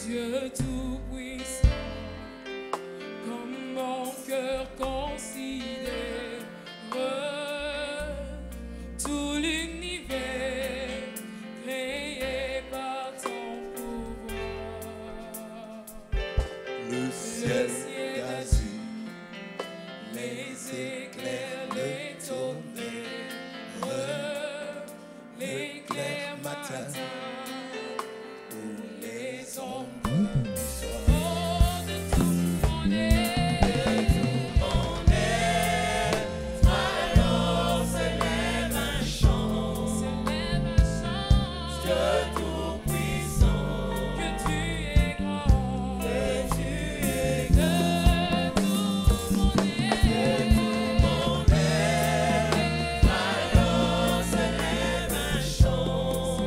Dieu tout-puissant, comme mon cœur considère tout l'univers créé par ton pouvoir. Le ciel d'azur, les éclairs, les tonnerres, l'éclair matin, où les ombres de tout mon être, alors s'élève un chant, Dieu tout-puissant, que tu es grand, que tu es de tout mon être, alors s'élève un chant,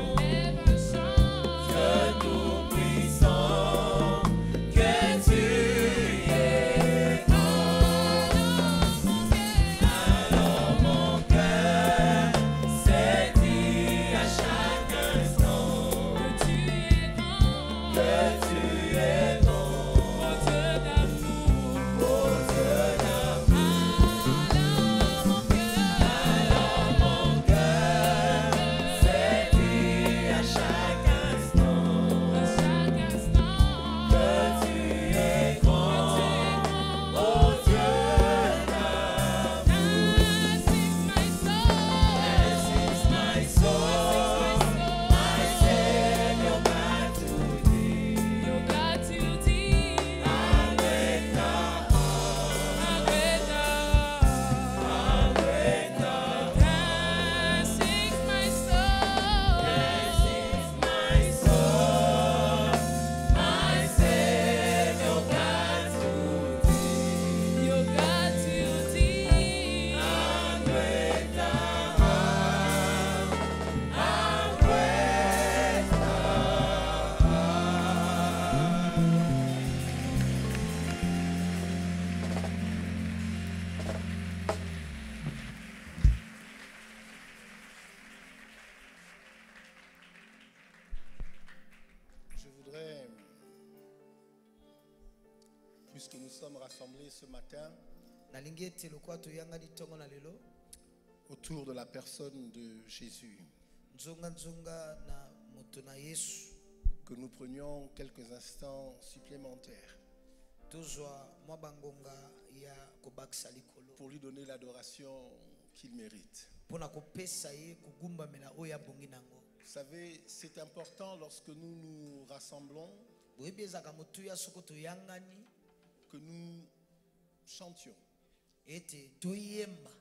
Dieu tout-puissant, que tu es grand. Alors mon cœur s'est dit à chaque instant que tu es grand, ô Dieu d'amour, ô Dieu d'amour. Alors mon cœur s'est dit à chaque instant que tu es grand, ô Dieu d'amour. This is my soul, my Savior God to thee. Agneta, Agneta. This is my soul, my Savior God to thee. Your God to thee. Agneta, je voudrais, puisque nous sommes rassemblés ce matin nalingi ete lokola toyangani ntongo na lelo autour de la personne de Jésus, nzonga na moto na Yesu que nous prenions quelques instants supplémentaires tozwa mwa bangonga ya kobakisa likolo pour lui donner l'adoration qu'il mérite. mpona kopesa ye kogumbamela oyo abongi nango. Vous savez, c'est important lorsque nous nous rassemblons boyebi ezaka motuya soko toyangani que nous chantions. ete toyemba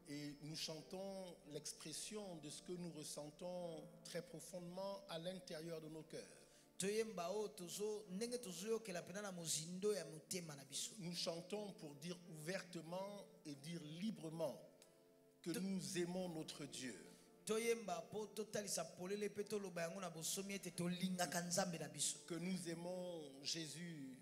Et nous chantons l'expression de ce que nous ressentons très profondément à l'intérieur de nos cœurs. toyemba oyo ndenge tozoyokela mpena na mozindo ya motema na biso. Nous chantons pour dire ouvertement et dire librement que nous aimons notre Dieu. toyemba mpo totalisa polele mpe toloba yango na bosomi ete tolingaka nzambe na biso. Que nous aimons Jésus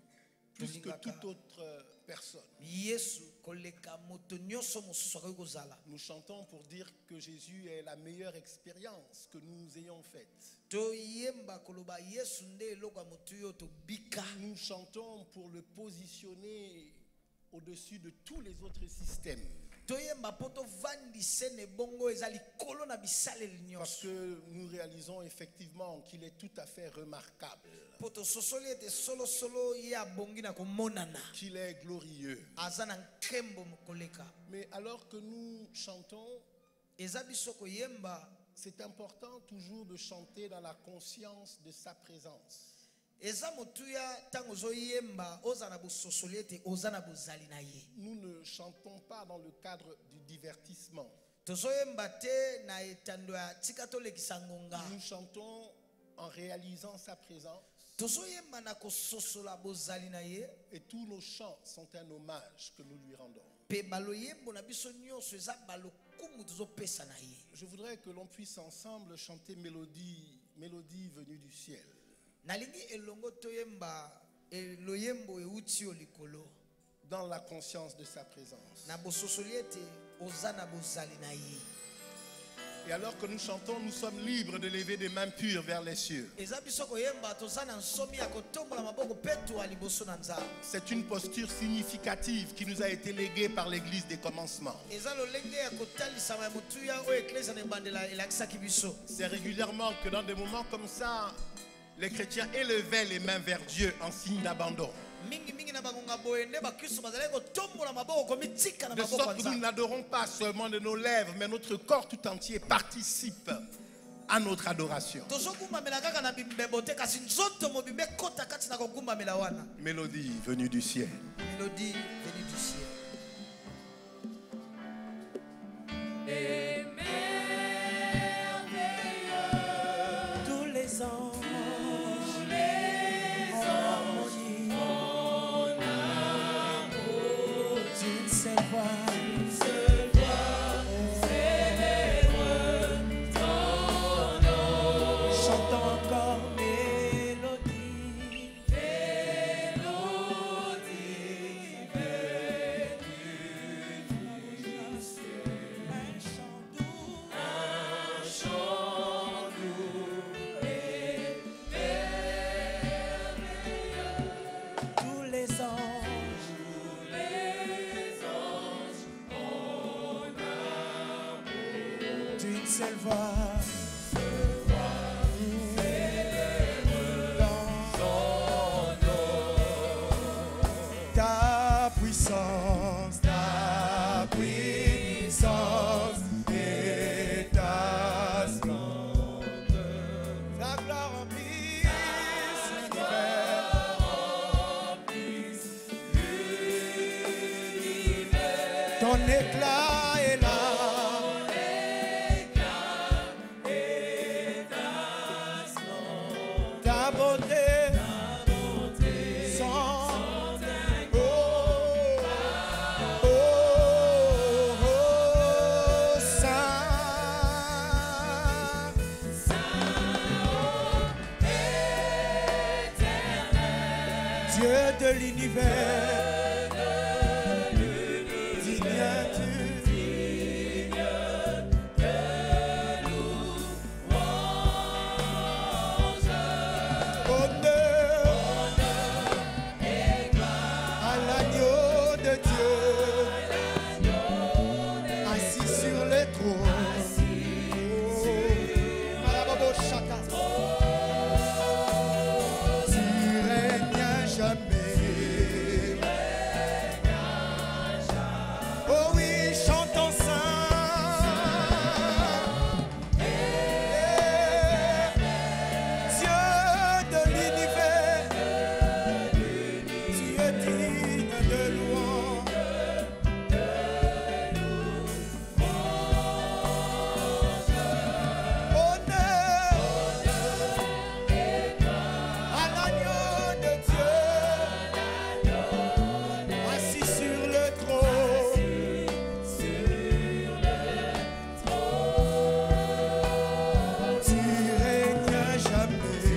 plus que toute autre personne. yesu koleka moto nyonso mosusu akoki kozala. Nous chantons pour dire que Jésus est la meilleure expérience que nous ayons faite. toyemba koloba yesu nde eloko ya motu oyo tobika. Nous chantons pour le positionner au-dessus de tous les autres systèmes. toyemba mpo tovandise na ebongo eza likolo na bisaleli Parce nyonso. que nous réalisons effectivement qu'il est tout à fait remarquable, mpo tososoli ete solosolo ye abongi na komonana qu'il est glorieux. aza na nkembo koleka. Mais alors que nous chantons, eza biso koyemba c'est important toujours de chanter dans la conscience de sa présence. eza motuya ntango ozoyemba oza na bososoli ete oza na bozali na ye. Nous ne chantons pas dans le cadre du divertissement. tozoyemba te na etando ya tika tolekisa ngonga. Nous chantons en réalisant sa présence. tozoyemba na kososola bozali na ye. Et tous nos chants sont un hommage que nous lui rendons. pe baloyembo na biso nyonso eza balokumu tozopesa na ye. Je voudrais que l'on puisse ensemble chanter mélodie venue du ciel. nalingi elongo toyemba loyembo euti yo likolo Dans la conscience de sa présence. na bososoli ete oza na bozali na ye. Et alors que nous chantons, nous sommes libres de lever des mains pures vers les cieux. C'est une posture significative qui nous a été léguée par l'Église des commencements. C'est régulièrement que dans des moments comme ça, les chrétiens élevaient les mains vers Dieu en signe d'abandon. De sorte que nous n'adorons pas seulement de nos lèvres, mais notre corps tout entier participe à notre adoration. Mélodie venue du ciel. Mélodie venue du ciel. Et merveilleux, Tous les anges, d'une seule voix, chantant encore mélodie, un chant doux, tous les anges, d'une seule voix. Ta puissance et ta splendeur, ta gloire remplisse l'univers. Ton éclat est là. Ta beauté sans Dieu de l'univers, digne de honneur à l'agneau de Dieu, assis sur le trône. Malababo Shaka. Tu règnes à jamais. Oh oui, chantons ça. Dieu de l'univers, tu es digne de louange. Honneur à l'agneau de Dieu, assis sur le trône. Tu règnes à jamais.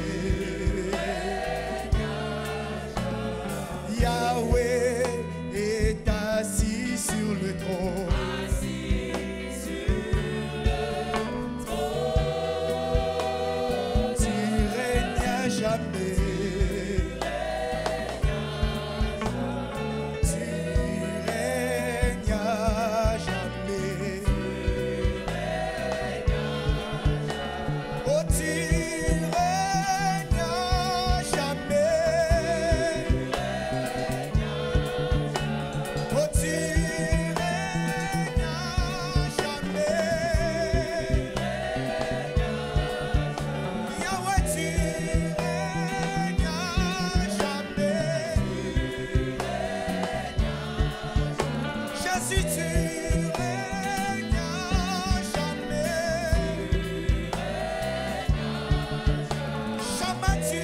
Yahweh est assis sur le trône. Tu règnes à jamais. Tu règnes à jamais. Oh, tu règnes à jamais. Oh, tu règnes à jamais. Yahweh, tu règnes à jamais. Jésus, tu règnes à jamais. Shama, tu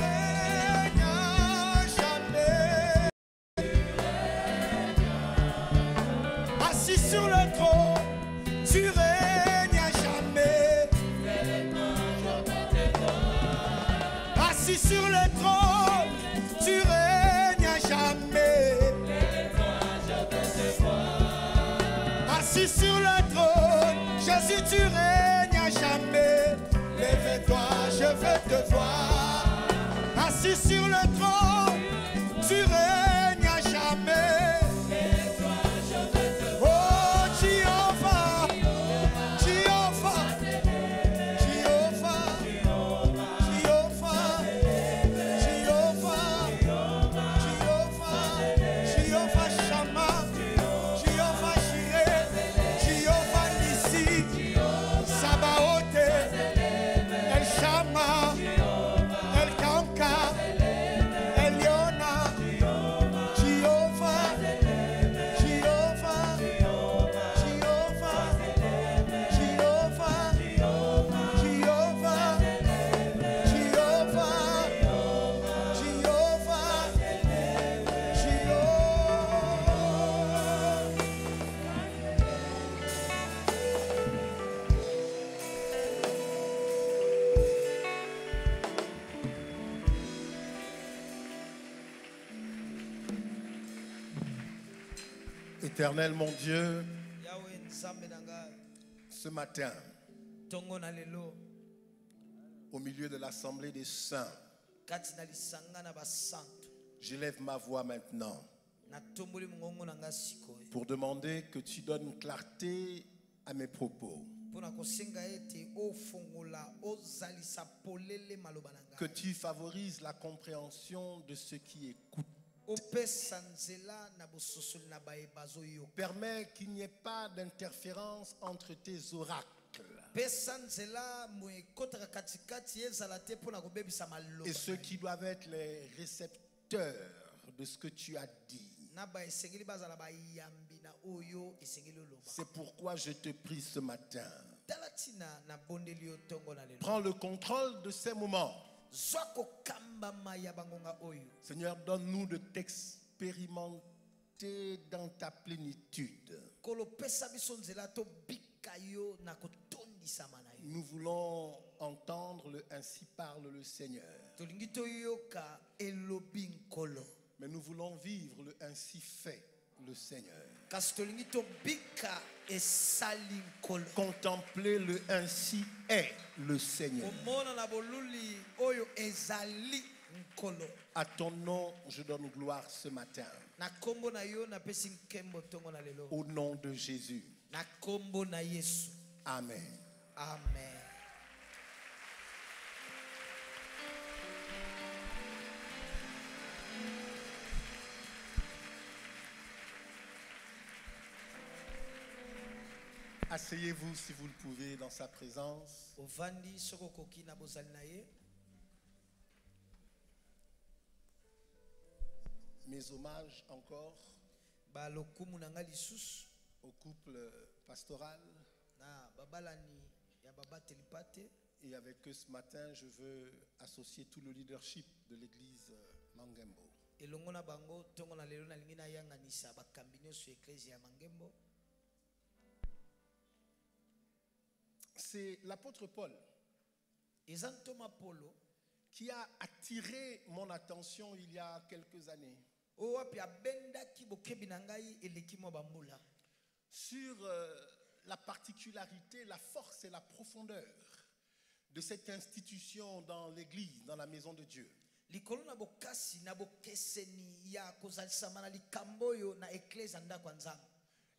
règnes à jamais. Assis sur le trône, tu règnes à jamais. Assis sur le trône, tu règnes à jamais. Assis sur le trône, Jésus, tu règnes à jamais. Lève-toi, je veux te voir. Assis sur le trône, tu règnes à jamais. Oh, Jéhovah, Jéhovah, Jéhovah, Jéhovah, Jéhovah, Jéhovah Shammah, Jéhovah Jireh, Jéhovah Nissi, Sabaoth, El Shammah, El Kamka, Eliona, Jéhovah, Jéhovah, Jéhovah, Jéhovah, Jéhovah, Éternel mon Dieu, Yahweh nzambe na ngai ce matin, ntongo na lelo au milieu de l'assemblée des saints, kati na lisanga na basantu j'élève ma voix maintenant natomboli mongongo na ngai sikoyo pour demander que tu donnes clarté à mes propos, mpona kosenga ete ofongola ozalisa polele maloba na que ngai tu favorises la compréhension de ceux qui écoutent. opesa nzela na bososoli na bayeba bazoyoka Permets qu'il n'y ait pas d'interférence entre tes oracles pesa nzela mo ekotaka katikati ezala te mpona kobebisa maloba et ceux qui doivent être les récepteurs de ce que tu as dit. na baesengeli bazala bayambi na oyo esengeli oloba C'est pourquoi je te prie ce matin. tala ntina na bondeli yo ntongo na lelo Prends le contrôle de ces moments. zwa kokambama ya bangonga oyo Seigneur, donne-nous de t'expérimenter dans ta plénitude. kolopesa biso nzela tobika yo na kotondisama na yo Nous voulons entendre le ainsi parle le Seigneur. tolingi toyoka elobi nkolo Mais nous voulons vivre le ainsi fait le Seigneur. kasi tolingi tobika esali nkolo Contempler le ainsi est le Seigneur. komona na boluli oyo ezali nkolo À ton nom, je donne gloire ce matin. na kombo na yo napesi nkembo ntongo na lelo Au nom de Jésus. na kombo na yesu Amen. amen Asseyez-vous si vous le pouvez dans sa présence. ovandi soko okoki na bozali na ye Mes hommages encore balokumu na ngai lisusu au couple pastoral. na babalani ya babateli pate Et avec eux ce matin, je veux associer tout le leadership de l'église Mangembo. elongo na bango ntongo na lelo nalingi nayanganisa bakambi nyonso ya eklezia ya mangembo C'est l'apôtre Paul eza ntoma polo qui a attiré mon attention il y a quelques années oyo wapi abendaki bokebi na ngai eleki mwa bambula sur la particularité, la force et la profondeur de cette institution dans l'église, dans la maison de Dieu. likolo na bokasi na bokeseni ya kozalisama na likambo oyo na eklezia ndako ya nzambe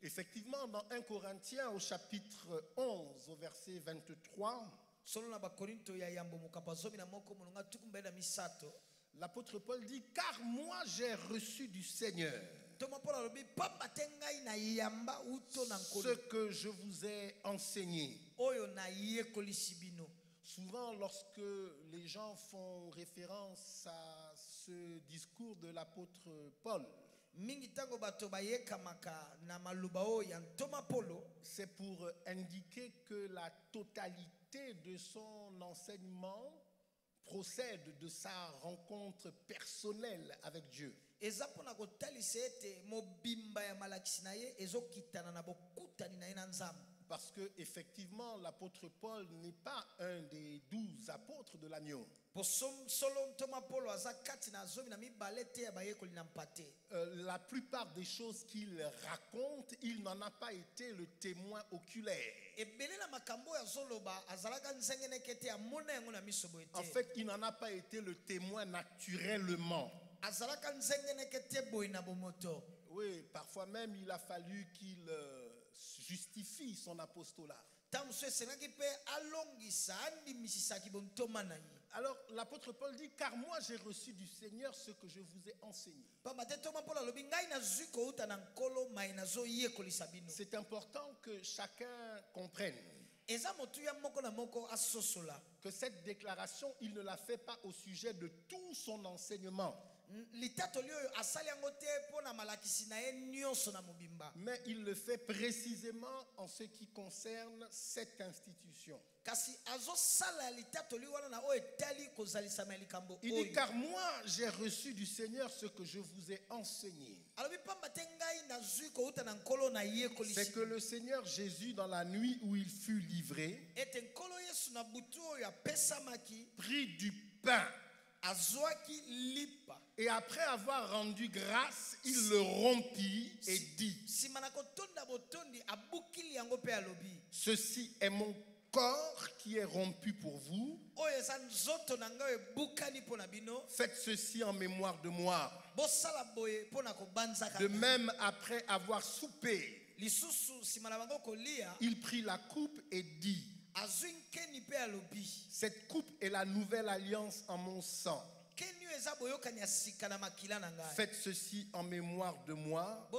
Effectivement, dans 1 Corinthiens au chapitre 11 au verset 23, solo na bakorinto ya yambo mokapa zomi na moko molonga tuku mbele na misato l'apôtre Paul dit « Car moi j'ai reçu du Seigneur toma mpola alobi pamba te ngai na yamba uto na ce nkolo que je vous ai enseigné. » oyo na yekolisi bino Souvent, lorsque les gens font référence à ce discours de l'apôtre Paul, mingi ntango bato bayekamaka na maloba oyo ya ntoma polo c'est pour indiquer que la totalité de son enseignement procède de sa rencontre personnelle avec Dieu. eza mpona kotalisa ete mobimba ya malakisi na ye ezokitana na bokutani na ye na nzambe Parce que effectivement, l'apôtre Paul n'est pas un des 12 apôtres de l'agneau. La plupart des choses qu'il raconte, il n'en a pas été le témoin oculaire. En fait, il n'en a pas été le témoin naturellement. Oui, parfois même il a fallu qu'il justifie son apostolat. Alors l'apôtre Paul dit, car moi j'ai reçu du Seigneur ce que je vous ai enseigné. C'est important que chacun comprenne que cette déclaration, il ne la fait pas au sujet de tout son enseignement. Mais il le fait précisément en ce qui concerne cette institution. Il dit, car moi j'ai reçu du Seigneur ce que je vous ai enseigné. C'est que le Seigneur Jésus, dans la nuit où il fut livré, prit du pain. Et après avoir rendu grâce, il le rompit et dit, ceci est mon corps qui est rompu pour vous. Faites ceci en mémoire de moi. De même, après avoir soupé, il prit la coupe et dit, cette coupe est la nouvelle alliance en mon sang. Faites ceci en mémoire de moi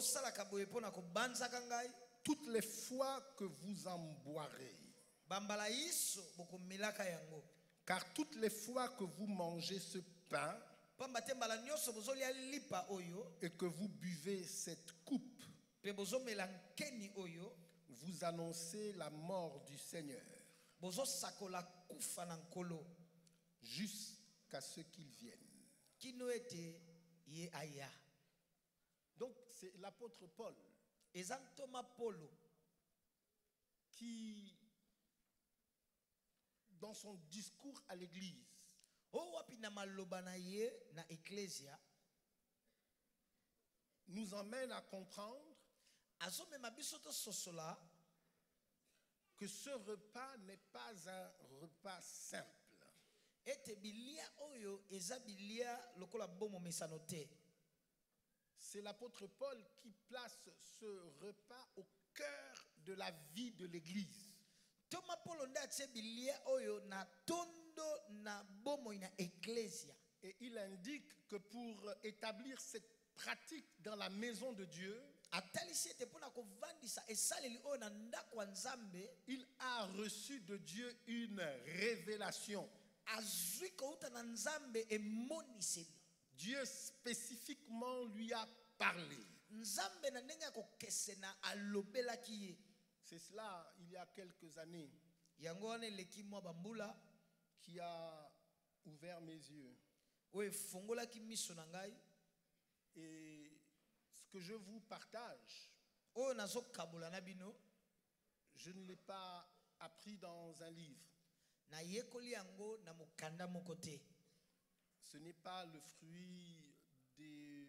toutes les fois que vous en boirez. Car toutes les fois que vous mangez ce pain et que vous buvez cette coupe, vous annoncez la mort du Seigneur jusqu'à ce qu'il vienne. Donc c'est l'apôtre Paul qui, dans son discours à l'église, nous emmène à comprendre que ce repas n'est pas un repas simple. C'est l'apôtre Paul qui place ce repas au cœur de la vie de l'église. Et il indique que pour établir cette pratique dans la maison de Dieu, il a reçu de Dieu une révélation. Dieu spécifiquement lui a parlé. C'est cela, il y a quelques années, qui a ouvert mes yeux. Et ce que je vous partage, je ne l'ai pas appris dans un livre. Ce n'est pas le fruit de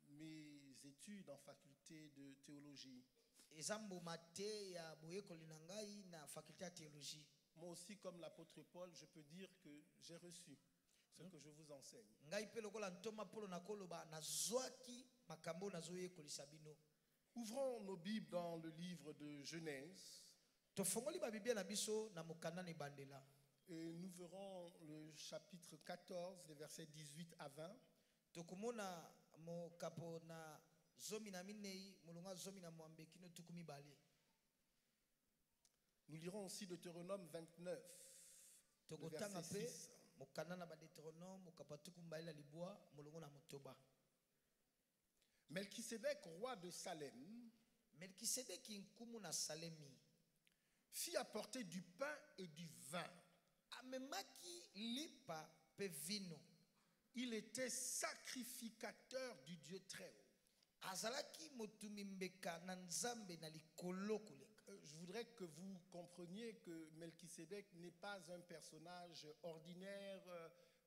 mes études en faculté de théologie. Moi aussi, comme l'apôtre Paul, je peux dire que j'ai reçu ce que je vous enseigne. Ouvrons nos Bibles dans le livre de Genèse. Et nous verrons le chapitre 14, les versets 18 à 20. Nous lirons aussi Deutéronome 29, le verset 6. Melchisédek, roi de Salem, fit apporter du pain et du vin. Il était sacrificateur du Dieu très haut. Je voudrais que vous compreniez que Melchisédek n'est pas un personnage ordinaire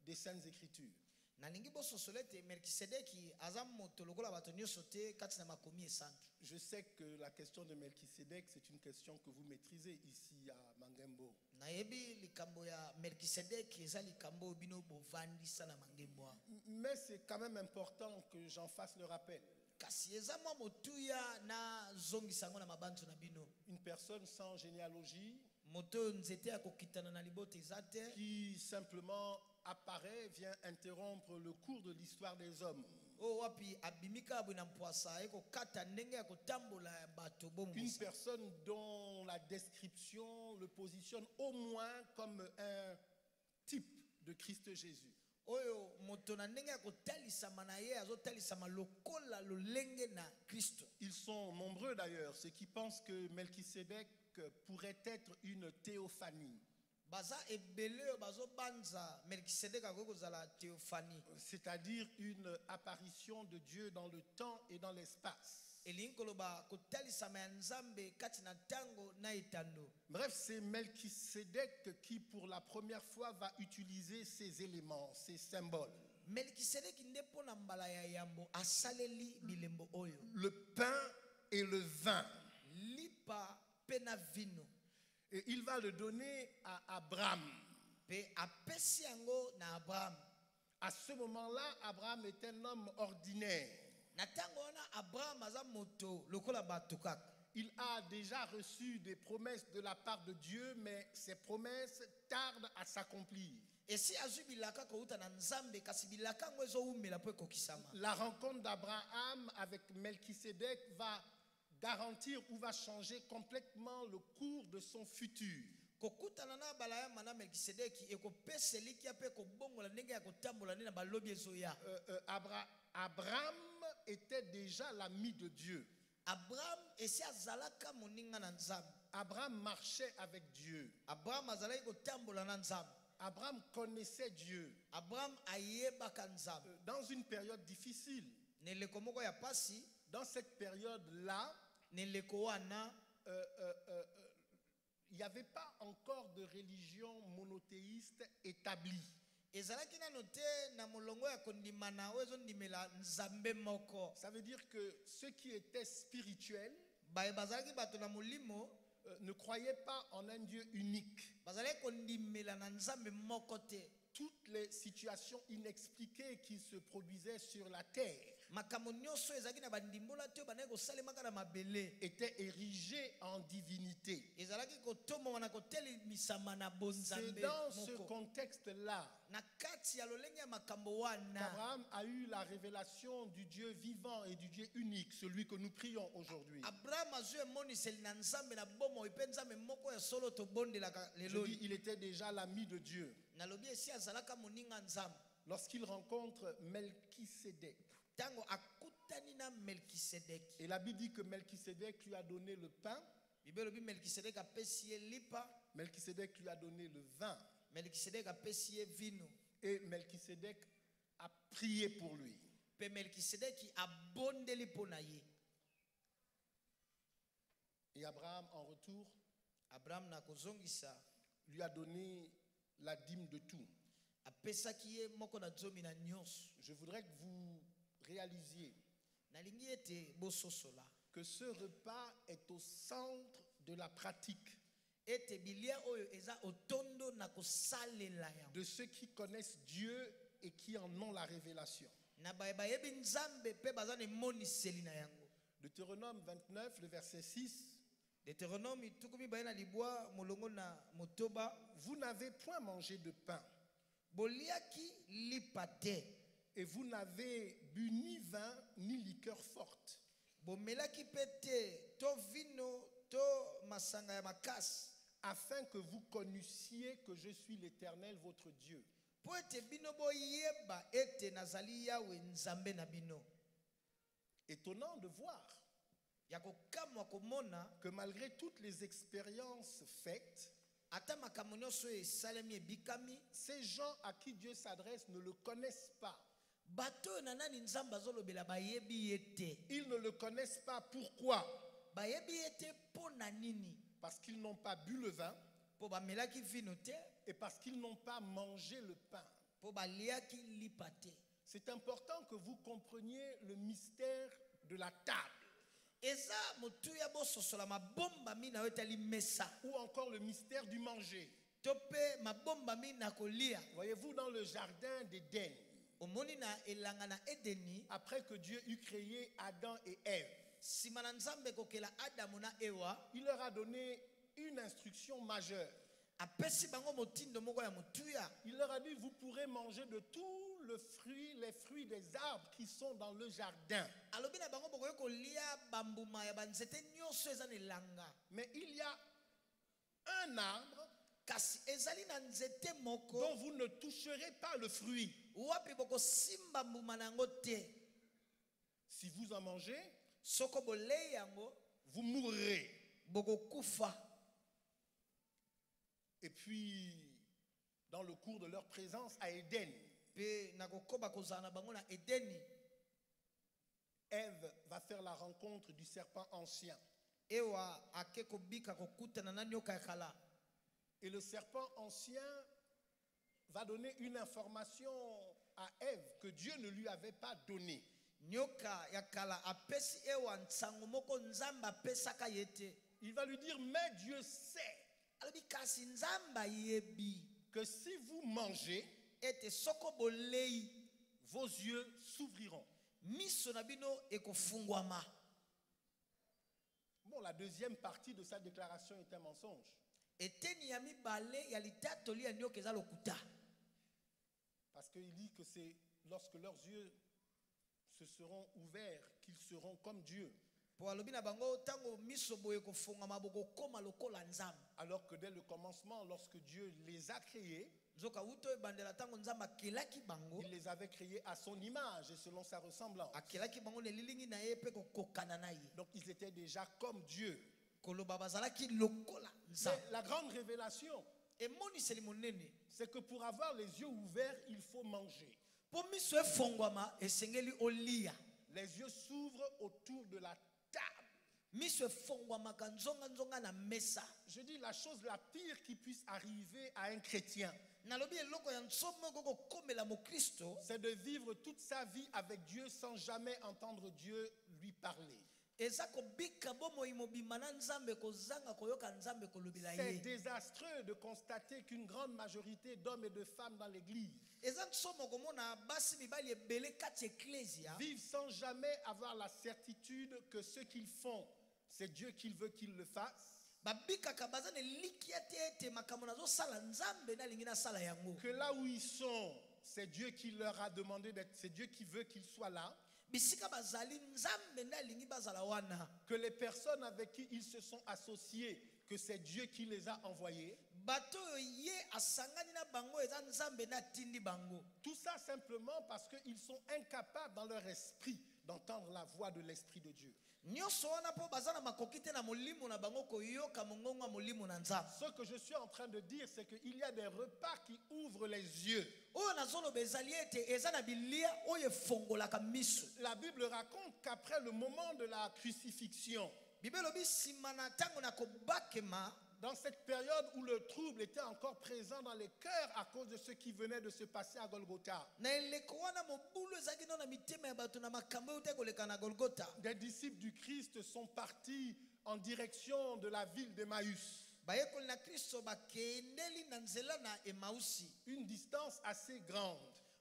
des Saintes Écritures. nalingi bososolo ete melkisedeki aza moto lokola bato nyonso te kati na makomi esantu. Je sais que la question de Melchisédek, c'est une question que vous maîtrisez ici à Mangembo. nayebi likambo ya melkisedeki eza likambo oyo bino bovandisa na mangembo awa. Mais c'est quand même important que j'en fasse le rappel. kasi eza mwa motuya nazongisa yango na mabanzo na bino. Une personne sans généalogie moto oyo nzete ya kokitana na libota eza te, qui simplement apparaît, vient interrompre le cours de l'histoire des hommes. oyo wapi abimika abwe na mpwasa ekokata ndenge ya kotambola ya bato Une bomoi. personne dont la description le positionne au moins comme un type de Christ Jésus. oyo moto na ndenge ya kotalisama na ye azotalisama lokola lolenge na kristo. Ils sont nombreux d'ailleurs, ceux qui pensent que Melchisédek pourrait être une théophanie. baza ebele oyo bazobanza melkisedeki akoki kozala théophanie, C'est-à-dire une apparition de Dieu dans le temps et dans l'espace. elingi koloba kotalisama ya nzambe kati na ntango na etando. Bref, c'est Melchisédek qui pour la première fois va utiliser ces éléments, ces symboles. melkisedeki nde mpo na mbala ya yambo asaleli bilembo oyo: Le pain et le vin. lipa mpe na vino. Et il va le donner à Abraham. mpe apesi yango na abrahamu. À ce moment-là, Abraham est un homme ordinaire. na ntango wana abrahamu aza moto lokola bato kaka. Il a déjà reçu des promesses de la part de Dieu, mais ces promesses tardent à s'accomplir. esi azwi bilaka kouta na nzambe kasi bilaka yango ezowumela mpo ekokisama. La rencontre d'Abraham avec Melchisédek va garantir ou va changer complètement le cours de son futur. kokutana na balayama na melkisedeki ekopesa elikia mpe ekobongola ndenge ya kotambola nde na balobi ezoya. Abraham était déjà l'ami de Dieu. abrahamu esi azalaka moninga na nzambe. Abraham marchait avec Dieu. abrahamu azalaki kotambola na nzambe. Abraham connaissait Dieu. abrahamu ayebaka nzambe. Dans une période difficile, na eleko moko ya pasi, dans cette période-là, na eleko wana il n'y avait pas encore de religion monothéiste établie. ezalaki nano te na molongo ya kondimana oyo ezondimela nzambe moko. Ça veut dire que ceux qui étaient spirituels baye bazalaki bato na molimo ne croyaient pas en un Dieu unique. bazalaki kondimela na nzambe moko te. Toutes les situations inexpliquées qui se produisaient sur la terre makambo nyonso ezalaki na bandimbola te oyo bandaki kosalemaka na mabele étaient érigées en divinité. ezalaki kotombama na kotelemisama na C'est bonzambe dans ce moko. contexte-là na kati ya lolenge ya makambo wana qu'Abraham a eu la révélation du Dieu vivant et du Dieu unique, celui que nous prions aujourd'hui. abrahamu azwi emoniseli na nzambe na bomoi mpe nzambe moko ya solo tobondelaka Je lelo. dis, il était déjà l'ami de Dieu. nalobi esi azalaka moninga nzambe Lorsqu'il rencontre Melchisédek, ntango akutani na melkisedeki. et la Bible dit que Melchisédek lui a donné le pain, bible elobi melkisedeki apesi ye lipa, Melchisédek lui a donné le vin, melkisedeki apesi ye vino, et Melchisédek a prié pour lui. mpe melkisedeki abondeli mpo na ye. Et Abraham, en retour, abrahamu na kozongisa lui a donné la dîme de tout. apesaki ye moko na zomi na nyonso. Je voudrais que vous réalisiez nalingi ete bososola que ce repas est au centre de la pratique ete bilia oyo eza otondo na kosalela yango de ceux qui connaissent Dieu et qui en ont la révélation. na baye bayebi nzambe mpe baza na emoniseli na yango. Deutéronome 29, le verset 6. deutéronome tukumi baye na libwa molongo na motoba: Vous n'avez point mangé de pain, boliaki lipa te, et vous n'avez bu ni vin ni liqueur forte, bomelaki mpe te to vino to masanga ya makasi, afin que vous connaissiez que je suis l'Éternel votre Dieu. mpo ete bino boyeba ete nazali yawe nzambe na bino. Étonnant de voir ya kokamwa komona que malgré toutes les expériences faites, ata makambo nyonso oyo esalemi ebikami, ces gens à qui Dieu s'adresse ne le connaissent pas. bato oyo na nani nzambe azolobela bayebi ye te. Ils ne le connaissent pas. Pourquoi? bayebi ete pona nini Parce qu'ils n'ont pas bu le vin po bamelaki vino te et parce qu'ils n'ont pas mangé le pain. po baliaki lipa te. C'est important que vous compreniez le mystère de la table Eza motuya bososola mabomba mina oyo etali mesa ou encore le mystère du manger. to mpe mabomba mina kolia. Voyez-vous, dans le jardin d'Éden, Omoni na elanga na Edeni après que Dieu eut créé Adam et Ève, nsima na nzambe kokela Adamu na Ewa il leur a donné une instruction majeure. apesi bango motindo moko ya motuya. Il leur a dit, vous pourrez manger de tous les fruits des arbres qui sont dans le jardin. Alobi na bango bokoki kolia bambuma ya banzete nyonso eza na elanga, Mais il y a un arbre kasi ezali na nzete moko dont vous ne toucherez pas le fruit. wapi bokosimba mbuma na yango te. Si vous en mangez, Soko bolei yango vous mourrez. bokokufa. Et puis, dans le cours de leur présence à Éden, Pe nakokoba kozala na bango na Edeni, Ève va faire la rencontre du serpent ancien. Ewa ake kobika kokutana na nyoka ya kala. Et le serpent ancien va donner une information à Ève que Dieu ne lui avait pas donnée. Nyoka ya kala apesi Ewa nsango moko nzamba apesaka ye te. Il va lui dire, mais Dieu sait Alobi kasi nzamba yebi que si vous mangez, ete soko bolei vos yeux s'ouvriront. miso na bino ekofungwama. Bon, la deuxième partie de sa déclaration est un mensonge. Eteni ya mibale ya litatoli ya nyoka eza lokuta. Parce qu'il dit que c'est lorsque leurs yeux se seront ouverts qu'ils seront comme Dieu. Po alobi na bango tango miso boye kofungwama bokokoma lokola nzambe. Alors que dès le commencement, lorsque Dieu les a créés, Nzoka uto ebandela tango nzambe akelaki bango, il les avait créés à son image et selon sa ressemblance. akelaki bango na elilingi na ye mpe kokokana na ye. Donc ils étaient déjà comme Dieu. Koloba bazalaki lokola nzambe. Mais la grande révélation, Emoniseli monene c'est que pour avoir les yeux ouverts, il faut manger. po miso efungwama esengeli olia. Les yeux s'ouvrent autour de la table. Miso efungwamaka nzonga na mesa. Je dis la chose la pire qui puisse arriver à un chrétien, Nalobi eloko ya nsomo kokomela mo Kristo c'est de vivre toute sa vie avec Dieu sans jamais entendre Dieu lui parler. eza kobika bomoi mobimba na nzambe kozanga koyoka nzambe kolobela C'est ye. désastreux de constater qu'une grande majorité d'hommes et de femmes dans l'église Eza nsomo komona basi mibali ebele kati eklesia vivent sans jamais avoir la certitude que ce qu'ils font, c'est Dieu qui veut qu'ils le fassent, babikaka baza na likia te ete makambo nazosala nzambe nalingi nasala yango. que là où ils sont, c'est Dieu qui leur a demandé d'être, c'est Dieu qui veut qu'ils soient là, Bisika bazali nzambe nalingi bazala wana. que les personnes avec qui ils se sont associés, que c'est Dieu qui les a envoyés. Bato ye asangani na bango eza nzambe na tindi bango. Tout ça simplement parce qu'ils sont incapables dans leur esprit d'entendre la voix de l'Esprit de Dieu. Nyonso wana po baza na makoki te na molimo na bango koyoka mongongo ya molimo na nzambe. Ce que je suis en train de dire, c'est qu'il y a des repas qui ouvrent les yeux. Oyo nazoloba ezali ete eza na bilia oyo efongolaka miso. La Bible raconte qu'après le moment de la crucifixion, Bible elobi nsima na ntango na kobakema, dans cette période où le trouble était encore présent dans les cœurs à cause de ce qui venait de se passer à Golgotha, na eleko wana mobulu ezalaki no na mitema ya bato na makambo oyo te koleka na Golgota. des disciples du Christ sont partis en direction de la ville d'Emmaüs. Bayekoli na Kristo bakendeli na nzela na Emausi. Une distance assez grande.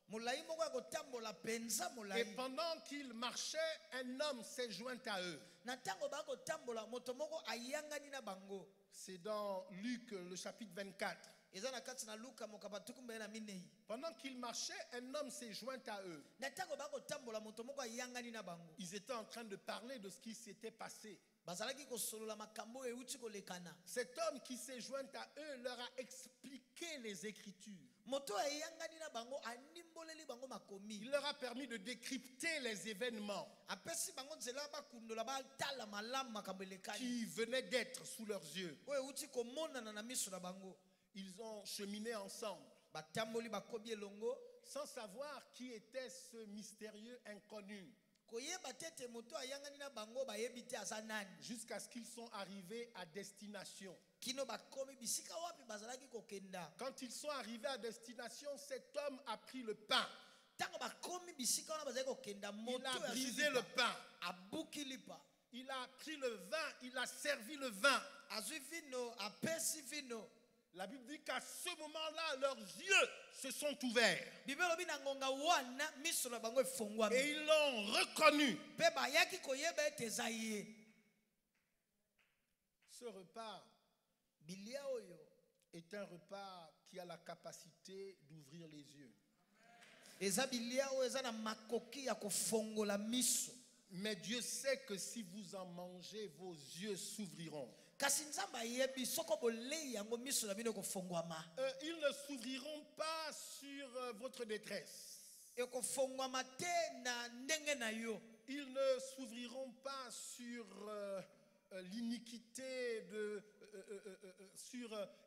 Molai moko ya kotambola penza Et molai. pendant qu'ils marchaient, un homme s'est joint à eux. Na ntango bakotambola moto moko ayangani na bango. C'est dans Luc, le chapitre 24. Eza na kati na Luka mokaba tukumbe na minei. Pendant qu'ils marchaient, un homme s'est joint à eux. Na ntango bakotambola moto moko ayangani na bango. Ils étaient en train de parler de ce qui s'était passé. Bazalaki kosolola makambo euti kolekana. Cet homme qui s'est joint à eux leur a expliqué les Écritures. Moto ayangani na bango animboleli bango makomi. Il leur a permis de décrypter les événements Apesi bango nzela bakundola batala malamu makambo elekani. qui venaient d'être sous leurs yeux. Oyo euti komonana na miso na bango. Ils ont cheminé ensemble Batamboli bakobi elongo sans savoir qui était ce mystérieux inconnu. koyeba tete moto ayangani na bango bayebi te aza nani jusqu'à ce qu'ils sont arrivés à destination. kino bakomi bisika wapi bazalaki kokenda. Quand ils sont arrivés à destination, cet homme a pris le pain. Tango bakomi bisika wana bazalaki kokenda Il moto a ya brisé zulipa, le pain. abuki lipa Il a pris le vin, il a servi le vin. azwi vino apesi vino. La Bible dit qu'à ce moment-là, leurs yeux se sont ouverts. Bible elobi na ngonga wana miso na bango efongwami Et ils l'ont reconnu. mpe bayaki koyeba ete eza ye. Ce repas Bilia oyo est un repas qui a la capacité d'ouvrir les yeux. eza bilia oyo eza na makoki ya kofongola miso. Mais Dieu sait que si vous en mangez, vos yeux s'ouvriront. Kasi nzambe ayebi soko bolei yango miso na bino ekofongwama. Ils ne s'ouvriront pas sur votre détresse. Ekofongwama te na ndenge na yo. Ils ne s'ouvriront pas sur l'iniquité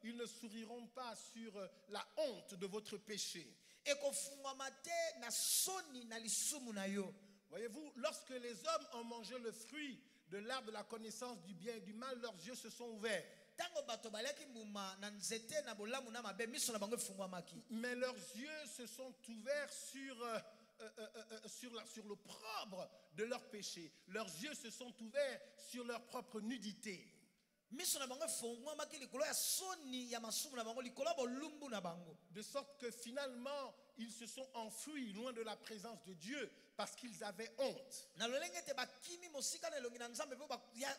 ils ne s'ouvriront pas sur la honte de votre péché. Ekofongwama te na soni na lisumu na yo. Voyez-vous, lorsque les hommes ont mangé le fruit de l'arbre de la connaissance du bien et du mal, leurs yeux se sont ouverts. Tango bato balaki mbuma na nzete na bolamu na mabe miso na bango efongwamaki. Mais leurs yeux se sont ouverts sur l'opprobre de leur péché. Leurs yeux se sont ouverts sur leur propre nudité. Miso na bango efongwamaki likolo ya soni ya masumu na bango likolo ya bolumbu na bango. De sorte que finalement, ils se sont enfuis loin de la présence de Dieu parce qu'ils avaient honte. Na lolenge te bakimi mosika na elongi na nzambe mpe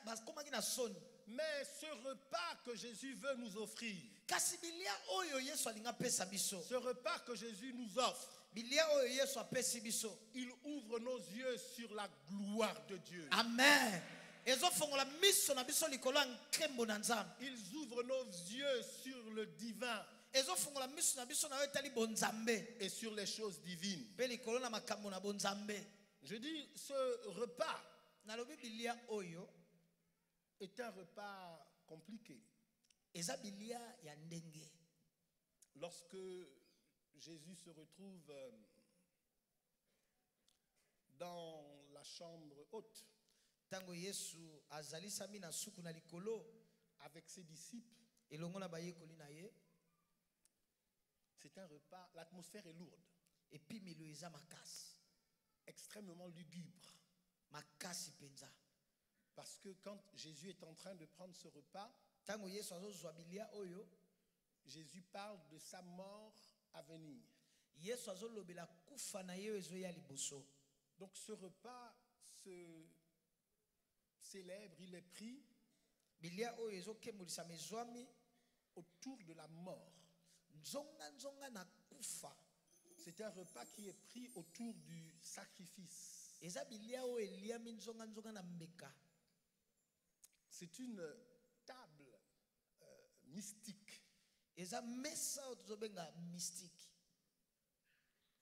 bakomaki na soni. Mais ce repas que Jésus veut nous offrir, Kasi bilia oyo Yesu alinga pesa biso. ce repas que Jésus nous offre, Bilia oyo Yesu apesi biso. il ouvre nos yeux sur la gloire de Dieu. Amen. Ezofongola miso na biso likolo ya nkembo na nzambe. Ils ouvrent nos yeux sur le divin Ezofongola miso na biso na yo etali bonzambe. et sur les choses divines. Pe likolo na makambo na bonzambe. Je dis, ce repas Nalobi bilia oyo est un repas compliqué. eza bilia ya ndenge. Lorsque Jésus se retrouve dans la chambre haute Tango Yesu azalisami na suku na likolo avec ses disciples, elongo na bayekoli na ye c'est un repas, l'atmosphère est lourde, epi milo eza makasi. extrêmement lugubre. Makasi penza. Parce que quand Jésus est en train de prendre ce repas, Tango Yesu azozwa bilia oyo Jésus parle de sa mort à venir. Yesu azolobela kufa na ye ezoya liboso. Donc ce repas se célèbre, il est pris Bilia oyo ezokemulisa mezwami autour de la mort. nzonga na kufa. C'est un repas qui est pris autour du sacrifice. Eza bilia oyo eliami nzonga na mbeka. C'est une table mystique. Eza mesa oyo tozobenga mystique.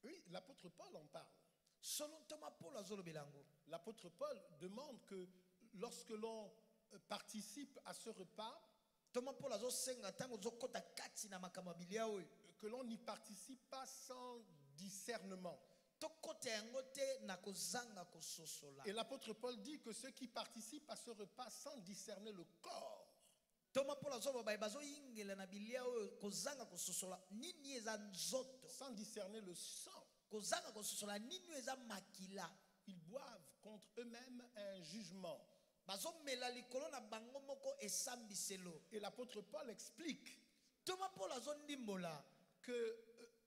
Oui, l'apôtre Paul en parle. Selon Thomas Paul azolobela yango. L'apôtre Paul demande que lorsque l'on participe à ce repas, Thomas Paul azosenga tango zokota kati na makambo ya bilia oyo que l'on n'y participe pas sans discernement. tokota yango te na kozanga kososola. Et l'apôtre Paul dit que ceux qui participent à ce repas sans discerner le corps, Thomas Paul azoloba bazoyingela na bilia oyo kozanga kososola nini eza nzoto, sans discerner le sang, kozanga kososola nini eza makila. ils boivent contre eux-mêmes un jugement. Bazomela likolo na bango moko esambiselo. Et l'apôtre Paul explique Thomas Paul azondimbola que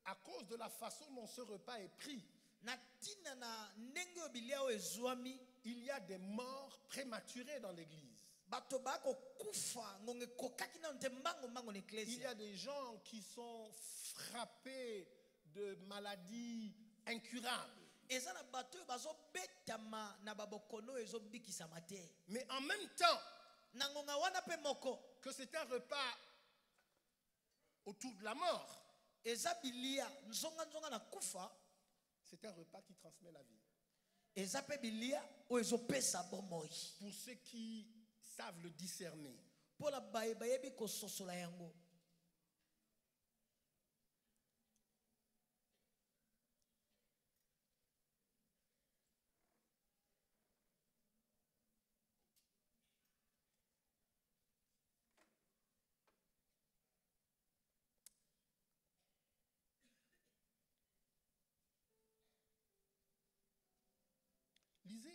à cause de la façon dont ce repas est pris, na tina na ndenge oyo bilia oyo ezwami il y a des morts prématurées dans l'église. bato bakokufa ngonge kokaki nano te mbango na Il y eklesia. a des gens qui sont frappés de maladies incurables. Eza na bato oyo bazobetama na babokono oyo ezobikisama te. Mais en même temps Na ngonga wana pe moko que c'est un repas autour de la mort, eza bilia nzonga na kufa, c'est un repas qui transmet la vie. eza pe bilia oyo ezopesa bomoi. Pour ceux qui savent le discerner. Mpola bayebi kososola yango.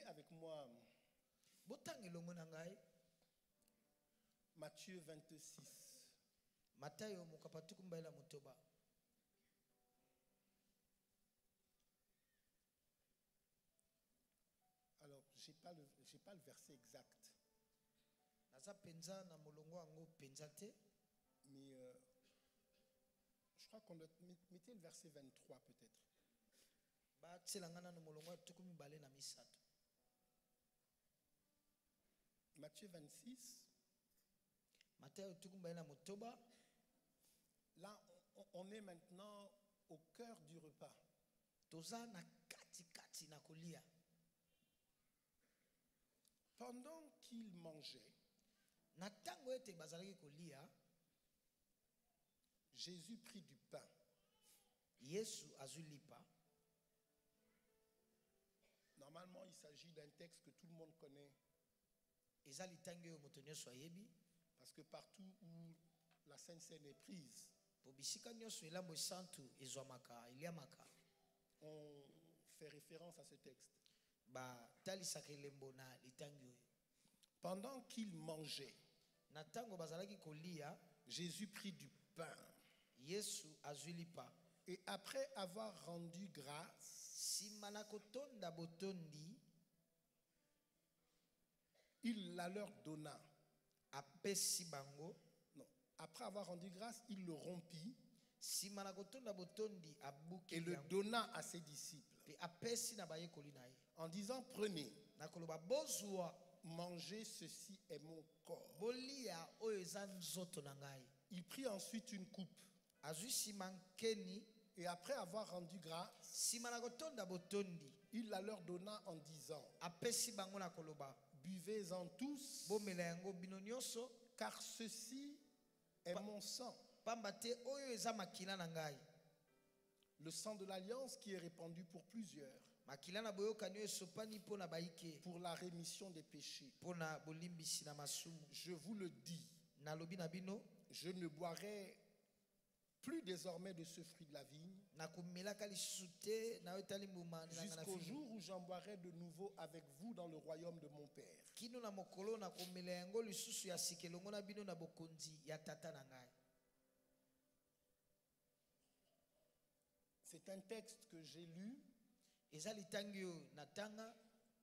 avec moi Botanga elongo na ngai Matthieu 26. Matayo mokapatuku mbaila motoba. Alors, je n'ai pas le verset exact, Naza penza na molongo ango penza te. mais je crois qu'on doit mettre le verset 23 peut-être. Ba tselangana na molongo atuku mibale na misato. Matthieu 26, Matayo tuku mbaila motoba. là on est maintenant au cœur du repas. Toza na kati kati na kolia. Pendant qu'il mangeait, Na tango ete bazalaki kolia, Jésus prit du pain, Yesu azulipa. Normalement, il s'agit d'un texte que tout le monde connaît, Eza litangi oyo moto nyonso ayebi. parce que partout où la Sainte Seine est prise, Po bisika nyonso elambo esantu ezwamaka eliamaka. on fait référence à ce texte. Ba talisaka elembo na litangi oyo. Pendant qu'il mangeait, Na tango bazalaki kolia, Jésus prit du pain Yesu azulipa. et après avoir rendu grâce, Sima na kotonda botondi, il la leur donna. apesi bango. Non, après avoir rendu grâce, il le rompit Sima na kotonda botondi abuki et le yango. donna à ses disciples Pe apesi na bayekoli na ye. en disant, prenez, Na koloba bozwa mangez, ceci est mon corps. bolia oyo eza nzoto na ngai. Il prit ensuite une coupe Azwi sima nkeni, et après avoir rendu grâce, sima na kotonda botondi, il la leur donna en disant, apesi bango na koloba buvez-en tous, bomela yango bino nyonso, car ceci est mon sang, pamba te oyo eza makila na ngai. le sang de l'alliance qui est répandu pour plusieurs, Makila na boyokani oyo esopani mpo na bayike, pour la rémission des péchés. mpo na bolimbisi na masumu. Je vous le dis, Nalobi na bino, je ne boirai plus désormais de ce fruit de la vigne, nakomelaka lisusu te na oyo etali mbuma nanga na jusqu'au fino. jour où j'en boirai de nouveau avec vous dans le royaume de mon Père. Kino na mokolo nakomela yango lisusu ya sika elongo na bino na bokonzi ya tata na ngai. C'est un texte que j'ai lu Eza litangi oyo natanga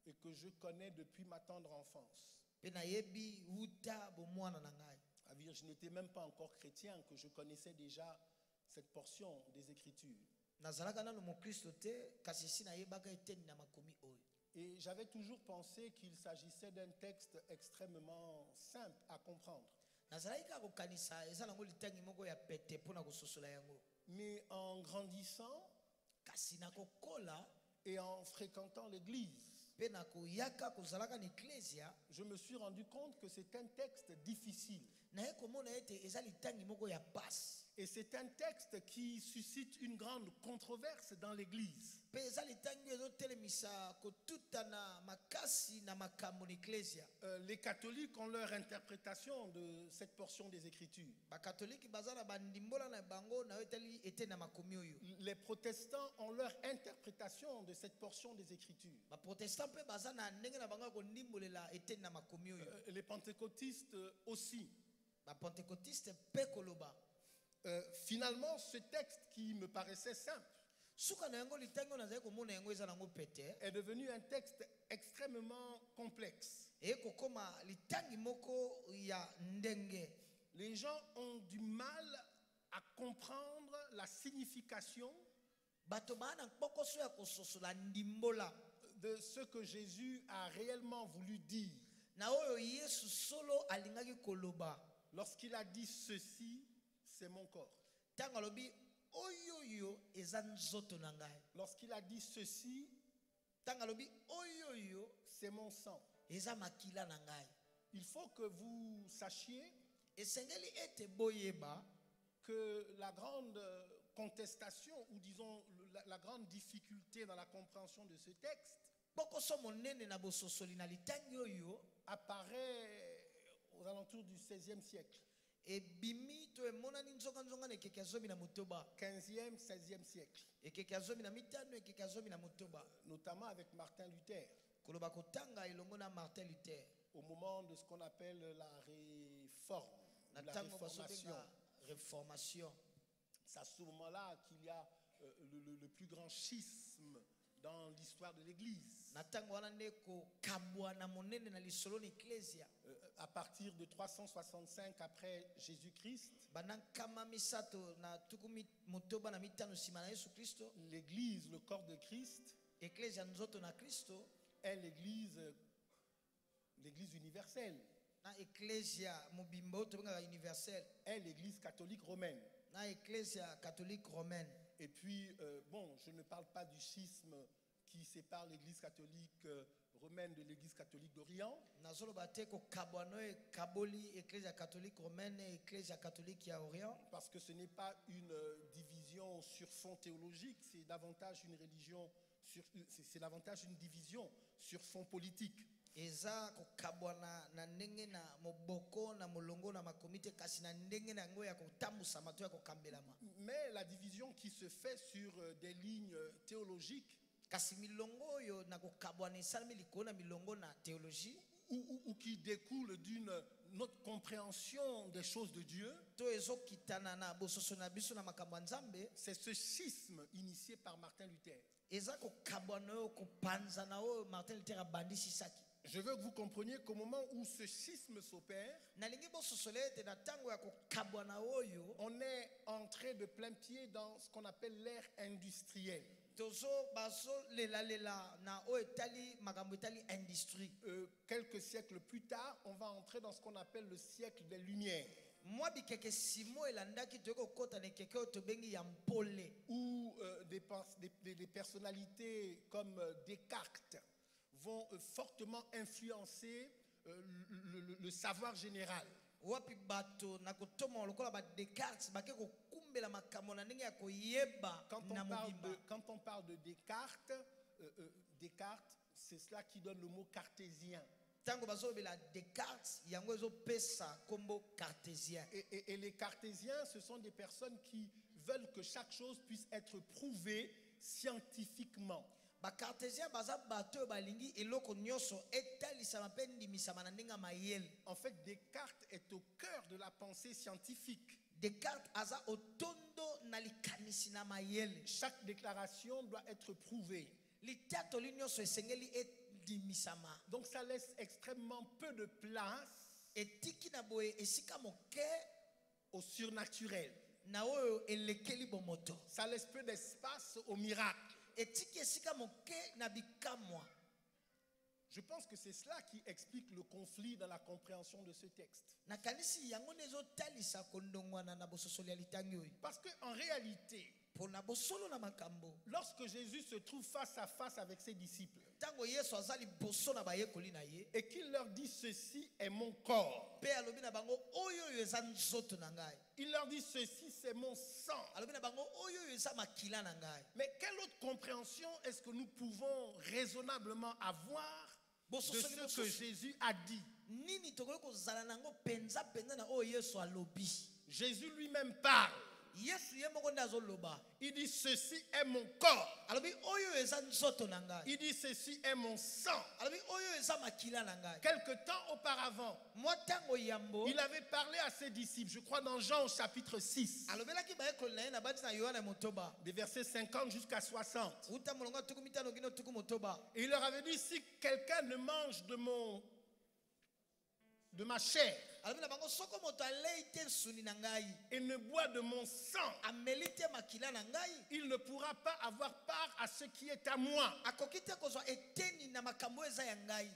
et que je connais depuis ma tendre enfance. mpe nayebi wuta bomwana na ngai. C'est-à-dire, je n'étais même pas encore chrétien, que je connaissais déjà cette portion des Écritures. Nazalaka nano mokristo te kasi si nayebaka eteni na makomi oyo. Et j'avais toujours pensé qu'il s'agissait d'un texte extrêmement simple à comprendre. Nazalaki kaka kokanisa eza nango litangi moko ya pete mpo na kososola yango. Mais en grandissant Kasi nakokola et en fréquentant l'église, mpe nakoyaka kozalaka na eklesia, je me suis rendu compte que c'est un texte difficile. naye komona ete eza litangi moko ya pasi. Et c'est un texte qui suscite une grande controverse dans l'église. Mpe eza litangi oyo ezotelemisa kotutana makasi na makambo na eklesia. Les catholiques ont leur interprétation de cette portion des Écritures. Bakatoliki baza na bandimbola na bango na oyo etali eteni na makomi oyo. Les protestants ont leur interprétation de cette portion des Écritures. Baprotestant mpe baza na ndenge na bango ya kondimbolela eteni na makomi oyo. Les pentecôtistes aussi. Bapentekotiste mpe koloba. Finalement, ce texte qui me paraissait simple Suka na yango litangi oyo nazali komona yango eza nango pete. est devenu un texte extrêmement complexe. Eye kokoma litangi moko ya ndenge. Les gens ont du mal à comprendre la signification Bato baa na mpokoso ya kososola ndimbola de ce que Jésus a réellement voulu dire na oyo Yesu solo alingaki koloba. lorsqu'il a dit ceci, c'est mon corps. Ntango alobi oyoyo eza nzoto na ngai. Lorsqu'il a dit ceci, Ntango alobi oyoyo c'est mon sang. eza makila na ngai. Il faut que vous sachiez Esengeli ete boyeba que la grande contestation, ou disons la grande difficulté dans la compréhension de ce texte, pokoso monene na bososoli na litangi oyo apparaît aux alentours du XVIe siècle, ebimi to emonani nzonga na ekeke ya zomi na motoba, XVe, XVIe siècle, ekeke ya zomi na mitano, ekeke ya zomi na motoba, notamment avec Martin Luther. koloba kotanga elongo na Martin Luther au moment de ce qu'on appelle la réforme, na la tango réformation. bazobenga réformation. C'est à ce moment-là qu'il y a le plus grand schisme dans l'histoire de l'Église. Na tango wana nde kokabwa na monene na lisolo na ecclesia À partir de 365 après Jésus-Christ, banankama misato na tuku motoba na mitano nsima na Yesu Kristo l'Église, le corps de Christ, ecclesia nzoto na Kristo est l'Église universelle, na ecclesia mobimba oyo tobengaka universel est l'Église catholique romaine. na ecclesia catholique romaine. Et puis, bon, je ne parle pas du schisme qui sépare l'Église catholique romaine de l'Église catholique d'Orient, nazoloba te kokabwa no ekaboli ecclesia catholique romaine et ecclesia catholique ya Orient, parce que ce n'est pas une division sur fond théologique, c'est davantage une religion, c'est davantage une division sur fond politique. eza kokabwa na ndenge na moboko na molongo na makomite kasi na ndenge na yango ya kotambusa mato ya kokambelama. Mais la division qui se fait sur des lignes théologiques Kasi milongo oyo na kokabwa na esalami likolo na milongo na théologie ou qui découle d'une notre compréhension des choses de Dieu, to ezokitana na bososo na biso na makambo ya Nzambe, c'est ce schisme initié par Martin Luther. eza kokabwa na oyo kopanza na oyo Martin Luther abandisisaki. Je veux que vous compreniez qu'au moment où ce schisme s'opère, nalingi bososole ete na ntango ya kokabwa na oyo on est entré de plein pied dans ce qu'on appelle l'ère industrielle. tozo bazolelalela na oyo etali makambo etali industrie. Quelques siècles plus tard, on va entrer dans ce qu'on appelle le siècle des Lumières, mwa bikeke simo elandaki toyei kokota na ekeke oyo tobengi ya mpole, où des personnalités comme Descartes vont fortement influencer le savoir général. wapi bato na kotoma lokola ba Descartes bake kokumbela makambo na ndenge ya koyeba na mobimba. Quand on parle de Descartes, Descartes, c'est cela qui donne le mot cartésien. Ntango bazolobela Descartes yango ezopesa kombo cartésien. Et les cartésiens, ce sont des personnes qui veulent que chaque chose puisse être prouvée scientifiquement. bacartésien baza bato oyo balingi eloko nyonso etalisama mpe ndimisama na ndenge ya mayele. En fait, Descartes est au cœur de la pensée scientifique. Descartes aza otondo na likanisi na mayele. Chaque déclaration doit être prouvée. litatoli nyonso esengeli endimisama. Donc ça laisse extrêmement peu de place etiki na boye esika moke au surnaturel. na oyo elekeli bomoto. Ça laisse peu d'espace au miracle. etiki esika moke na bikamwa. Je pense que c'est cela qui explique le conflit dans la compréhension de ce texte. nakanisi yango nde ezotalisa kondongwana na bososoli ya litangi oyo. Parce qu'en réalité, mpona bosolo na makambo lorsque Jésus se trouve face à face avec ses disciples ntango yesu aza liboso na bayekoli na ye et qu'il leur dit ceci est mon corps, mpe alobi na bango oyo oyo eza nzoto na ngai, il leur dit ceci c'est mon sang. alobi na bango oyo oyo eza makila na ngai. Mais quelle autre compréhension est-ce que nous pouvons raisonnablement avoir de ce que Jésus a dit? nini tokoki kozala nango penza penza na oyo yesu alobi. Jésus lui-même parle. yesu ye moko nde azoloba, Il dit ceci est mon corps. alobi oyo oyo eza nzoto na ngai, Il dit ceci est mon sang. alobi oyo oyo eza makila na ngai. Quelque temps auparavant, mwa ntango yambo il avait parlé à ses disciples, je crois dans Jean au chapitre 6, alobelaki bayekoli na ye na bandi na yohana motoba des versets 50 jusqu'à 60. uta molongo ya tuku mitano kino tuku motoba. Et il leur avait dit, si quelqu'un ne mange de ma chair alobi na bango soko moto alei te nsuni na ngai et ne boit de mon sang, ameli te makila na ngai il ne pourra pas avoir part à ce qui est à moi. akoki te kozwa eteni na makambo eza ya ngai.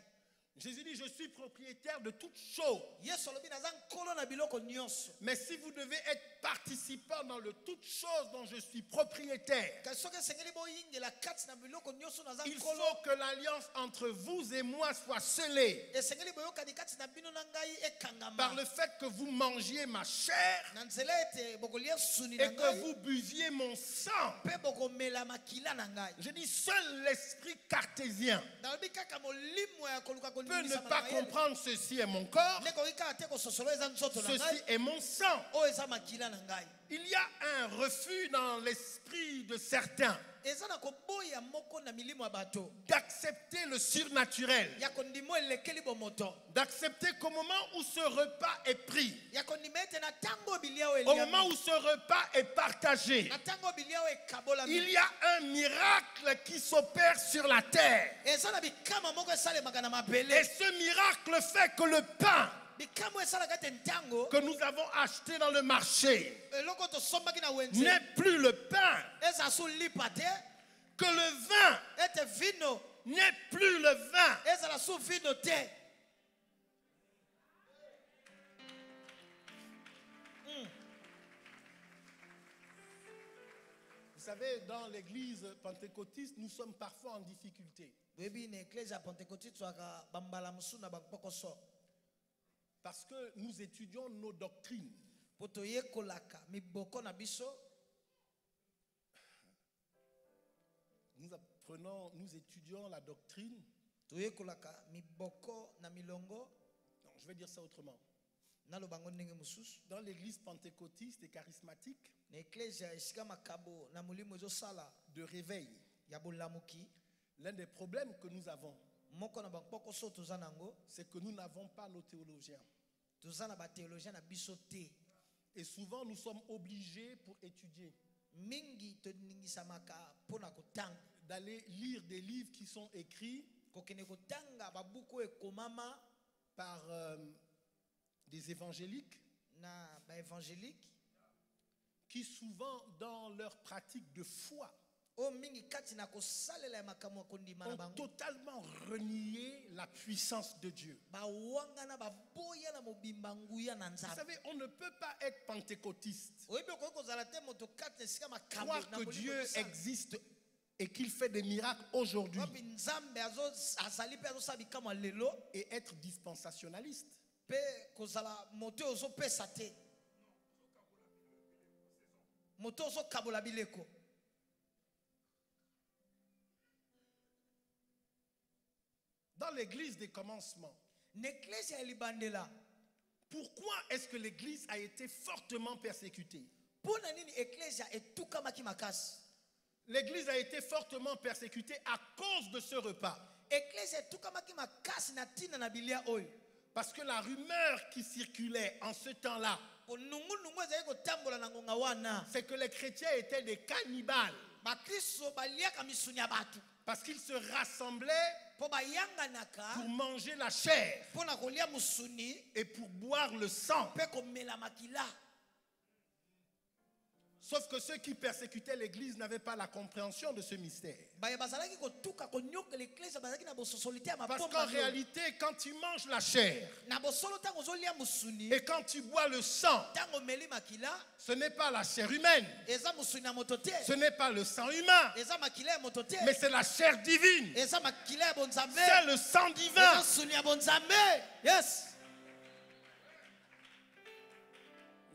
Jésus dit, je suis propriétaire de toutes choses. yesu alobi naza nkolo na biloko nyonso. Mais si vous devez être participant dans le toutes choses dont je suis propriétaire, kasi soki esengeli boyingela kati na biloko nyonso naza il nkolo, faut que l'alliance entre vous et moi soit scellée esengeli boyokani kati na bino na ngai ekangama par le fait que vous mangiez ma chair na nzela ete bokolia suni na et que ngai vous buviez mon sang. mpe bokomela makila na ngai. Je dis, seul l'esprit cartésien nalobi kaka molimo ya koluka peut ne kondimisama pas na mayele comprendre ceci est mon corps, nekoki kaka te kososolo eza nzoto na ceci ngai est mon sang. oyo eza makila na ngai. Il y a un refus dans l'esprit de certains eza na koboya moko na milimo ya bato d'accepter le surnaturel, ya kondima elekeli bomoto d'accepter qu'au moment où ce repas est pris, ya kondima ete na ntango bilia oyo au eliami, moment où ce repas est partagé, na ntango bilia oyo ekabolami, il y a un miracle qui s'opère sur la terre. eza na bikama moko esalemaka na Et mabele, ce miracle fait que le pain bikama esalaka ete ntango que nous avons acheté dans le marché eloko tosombaki na wenze n'est plus le pain, eza su lipa te, que le vin ete vino n'est plus le vin. ezala su vino te. Vous savez, dans l'église pentecôtiste, nous sommes parfois en difficulté. Boyebi na eklese ya pentekote twaka bambala musu na bapokoso Parce que nous étudions nos doctrines. po toyekolaka miboko na biso, Nous étudions la doctrine. toyekolaka miboko na milongo, Non, je vais dire ça autrement. nalobango ndenge mosusu Dans l'église pentecôtiste et charismatique na eklese ya esika makabo na molimo ezosala de réveil, ya bolamuki, l'un des problèmes que nous avons, moko na bapokoso toza nango, c'est que nous n'avons pas nos théologiens. toza na batheologien na biso te. Et souvent, nous sommes obligés, pour étudier, Mingi toningisamaka pona kotanga, d'aller lire des livres qui sont écrits kokende kotanga babuku ekomama par des évangéliques na baevangélique qui souvent, dans leur pratique de foi, o mingi kati na kosalela ya makambo ya kondima na ont bango totalement renié la puissance de Dieu. bawangana baboya na mobimba nguya na Vous nzambe. savez, on ne peut pas être pentecôtiste, Oyebi okoki kozala te moto kati na esika makambo croire na que molimo Dieu ezosala. existe et qu'il fait des miracles aujourd'hui Wapi nzambe azali mpe azosala bikamwa lelo et être dispensationaliste. mpe kozala moto oyo ozopesa te, moto oyo ozokabola bileko. Dans l'église des commencements, Na eklese ya libandela, pourquoi est-ce que l'église a été fortement persécutée? mpo na nini eklese ya etukamaki makasi? L'église a été fortement persécutée à cause de ce repas. Eklese etukamaki makasi na ntina na bilia oyo, Parce que la rumeur qui circulait en ce temps-là, po nungunungu ezali kotambola na ngonga wana, c'est que les chrétiens étaient des cannibales. bakristo baliaka misuni ya bato Parce qu'ils se rassemblaient mpo bayanganaka pour manger la chair mpo na kolia musuni et pour boire le sang. mpe komela makila. Sauf que ceux qui persécutaient l'église n'avaient pas la compréhension de ce mystère. baye bazalaki kotuka konyokela eklese, bazalaki na bososoli te ya Parce mapomba qu'en oyo. réalité, quand tu manges la chair Na bosolo ntango ozolia musuni et quand tu bois le sang, ntango omeli makila, ce n'est pas la chair humaine, eza musuni ya moto te, ce n'est pas le sang humain, eza makila ya moto te, mais c'est la chair divine. eza makila ya bonzambe, C'est le sang divin. eza suni ya bonzambe. Yes.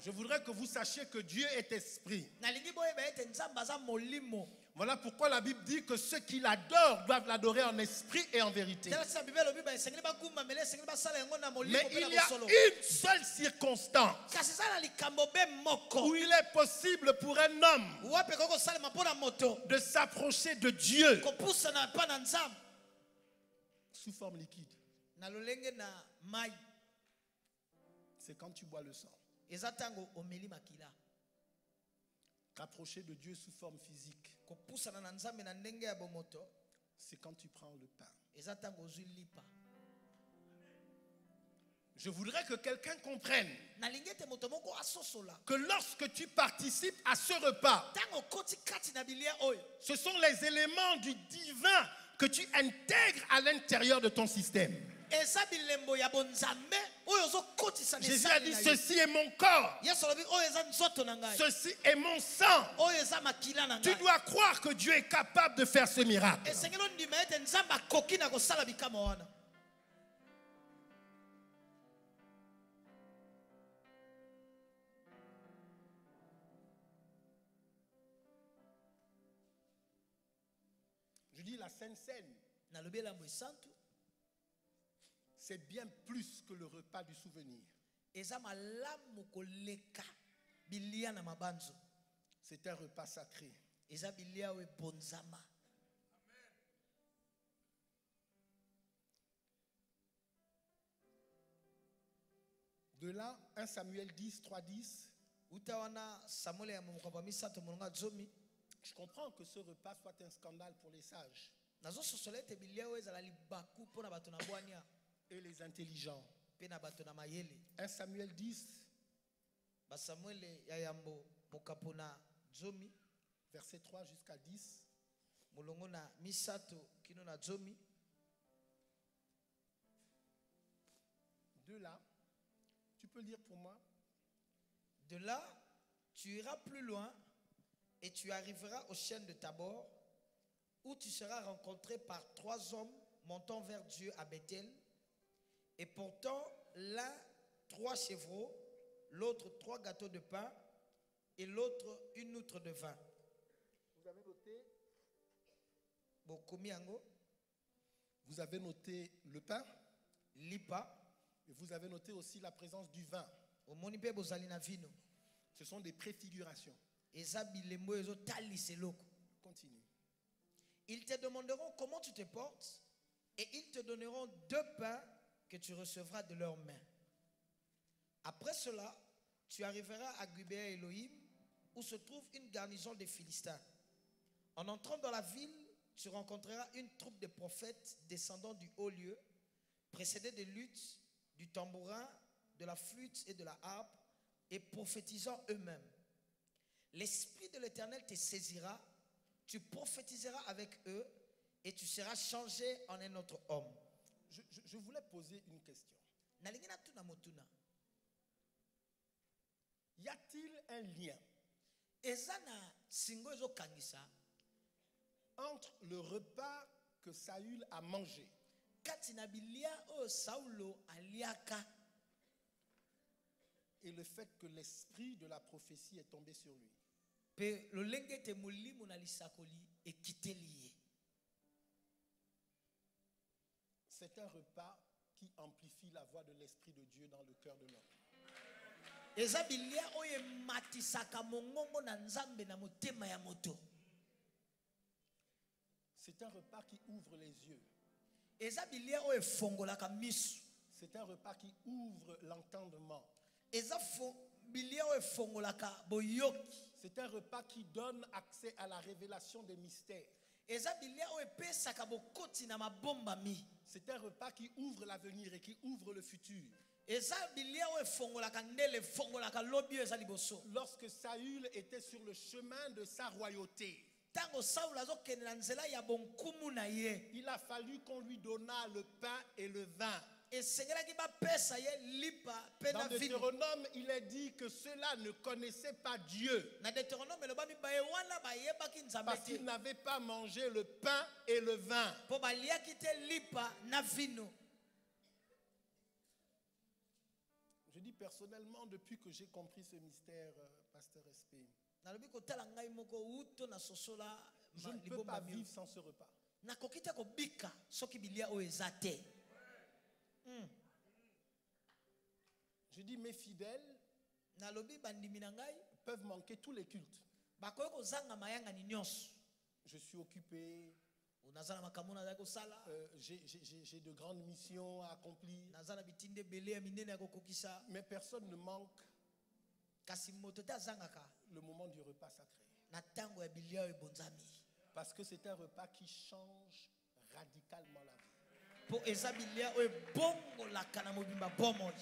Je voudrais que vous sachiez que Dieu est esprit. Nalingi boyeba ete nzambe aza molimo. Voilà pourquoi la Bible dit que ceux qui l'adorent doivent l'adorer en esprit et en vérité. Tala sisa Bible elobi esengeli bagumba mele esengeli basala yango na molimo Mais mpe na il y a bosolo. une seule circonstance Kasi eza na likambo be moko où il est possible pour un homme wapi ekoki kosalema mpo na moto de s'approcher de Dieu kopusana mpa na nzambe sous forme liquide. na lolenge na mai. C'est quand tu bois le sang. Eza ntango omeli makila. Rapprocher de Dieu sous forme physique, Kopusana na nzambe na ndenge ya bomoto, c'est quand tu prends le pain. eza ntango ozwi lipa. Je voudrais que quelqu'un comprenne Nalingi ete moto moko asosola que lorsque tu participes à ce repas, ntango okoti kati na bilia oyo, ce sont les éléments du divin que tu intègres à l'intérieur de ton système. eza bilembo ya bonzambe oyo ozokotisa na Jésus a esali dit, na yo. ceci est mon corps, Yesu alobi oyo eza nzoto na ngai, ceci est mon sang. oyo eza makila na Tu ngai. dois croire que Dieu est capable de faire ce miracle. Esengeli ondima ete nzambe akoki na kosala bikama wana. Je dis la Sainte Seine, Nalobi elambo esantu c'est bien plus que le repas du souvenir. eza malamu koleka bilia na mabanzo. C'est un repas sacré. eza bilia oyo ebonzama. De là, 1 Samuel 10, 3, 10. Uta wana Samuel ya mokaba misato molonga zomi. Je comprends que ce repas soit un scandale pour les sages Nazo sosolete bilia oyo ezala libaku mpona bato na bwania et les intelligents. mpe na bato na mayele. 1 Samuel 10, Ba Samuel ya yambo mokapo na zomi verset 3 jusqu'à 10. molongo na misato kino na zomi. De là, tu peux lire pour moi. De là, tu iras plus loin et tu arriveras aux chaînes de Tabor, où tu seras rencontré par 3 hommes montant vers Dieu à Bethel et portant l'un 3 chevreaux, l'autre 3 gâteaux de pain et l'autre une outre de vin. Vous avez noté, Bokomi yango, vous avez noté le pain lipa, et vous avez noté aussi la présence du vin. omoni pe bozali na vino. Ce sont des préfigurations. Eza bilembo ezo talisa eloko. Continue. Ils te demanderont comment tu te portes et ils te donneront 2 pains que tu recevras de leurs mains. Après cela, tu arriveras à Gubea Elohim où se trouve une garnison des Philistins. En entrant dans la ville, tu rencontreras une troupe de prophètes descendant du haut lieu, précédés de luttes, du tambourin, de la flûte et de la harpe, et prophétisant eux-mêmes. L'Esprit de l'Éternel te saisira, tu prophétiseras avec eux et tu seras changé en un autre homme. Je voulais poser une question. Nalingi natuna motuna. Y a-t-il un lien Eza na singo ezokangisa entre le repas que Saül a mangé kati na bilia oyo Saulo aliaka et le fait que l'esprit de la prophétie est tombé sur lui? pe lolenge ete molimo na lisakoli ekiteli ye? C'est un repas qui amplifie la voix de l'Esprit de Dieu dans le cœur de l'homme. Eza bilia oyo ematisaka mongongo na Nzambe na motema ya moto. C'est un repas qui ouvre les yeux. Eza bilia oyo efongolaka miso. C'est un repas qui ouvre l'entendement. Eza bilia oyo efongolaka boyoki. C'est un repas qui donne accès à la révélation des mystères. Eza bilia oyo epesaka bokoti na mabombami. C'est un repas qui ouvre l'avenir et qui ouvre le futur. Eza bilia oyo efongolaka ndele efongolaka lobi oyo eza liboso. Lorsque Saül était sur le chemin de sa royauté, Tango Saulo azokende na nzela ya bonkumu na ye, il a fallu qu'on lui donnât le pain et le vin. esengelaki bapesa ye lipa pe na Dans vino. Deutéronome, il est dit que ceux-là ne connaissaient pas Dieu Na Deutéronome elobami baye wana bayebaki Nzambe parce te qu'ils n'avaient pas mangé le pain et le vin. mpo baliaki te lipa na vino. Je dis personnellement, depuis que j'ai compris ce mystère, Pasteur SP, Nalobi kotala ngai moko uto na sosola je ne peux libomba pas mio. vivre sans ce repas. Nakoki te kobika soki bilia oyo eza te. Je dis mes fidèles Nalobi bandimi na ngai peuvent manquer tous les cultes. bakoki kozanga mayangani nyonso. Je suis occupé, Naza na makambo nazali kosala, j'ai de grandes missions à accomplir, naza na bitinde ebele ya minene ya kokokisa, mais personne ne manque kasi moto te azangaka le moment du repas sacré. na ntango ya bilia oyo ebonzami. Parce que c'est un repas qui change radicalement la vie. Mpo eza bilia oyo ebongolaka na mobimba bomoi.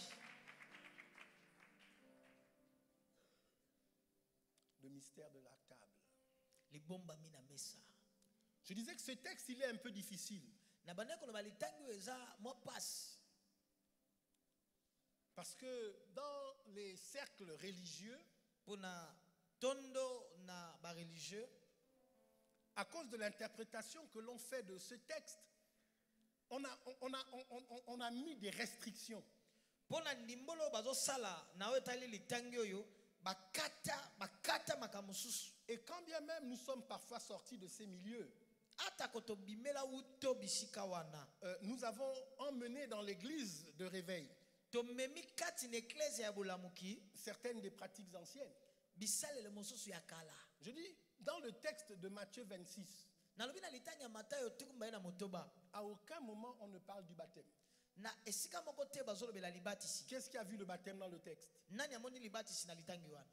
Le mystère de la table. Libombami na mesa. Je disais que ce texte, il est un peu difficile. Na bandeko na balitangi oyo eza mwa pasi. Parce que dans les cercles religieux, Pona tondo na bareligieux, à cause de l'interprétation que l'on fait de ce texte, on a mis des restrictions. pona ndimbolo oyo bazosala na oyo etali litangi oyo bakata makambo mosusu. Et quand bien même nous sommes parfois sortis de ces milieux, Atako tobimela uto bisika wana. nous avons emmené dans l'église de réveil Tomemi kati na eklezia ya bolamuki certaines des pratiques anciennes. bisalele mosusu ya kala. Je dis, Dans le texte de Matthieu 26, nalobi na litani ya Matayo tukumba na motoba à aucun moment on ne parle du baptême. na esika moko te bazolobela libatisi. Qu'est-ce qui a vu le baptême dans le texte? Nani amoni libatisi na litangi wana?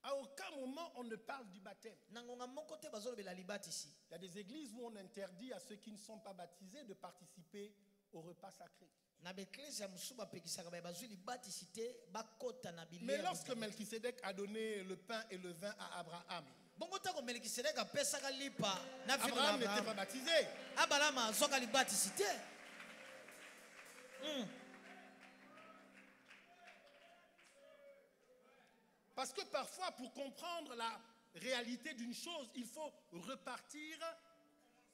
À aucun moment on ne parle du baptême. Na ngonga moko te bazolobela libatisi. Il y a des églises où on interdit à ceux qui ne sont pas baptisés de participer au repas sacré. Na beklezia musuba pekisaka ba bazwi libatisi te bakota na Mais bilia. lorsque Melchisédek a donné le pain et le vin à Abraham, Bongo tako Melkisedek apesaka lipa na vino na Abraham n'était pas Abraham. baptisé. Abalama azoka libatisi te. Parce que parfois, pour comprendre la réalité d'une chose, il faut repartir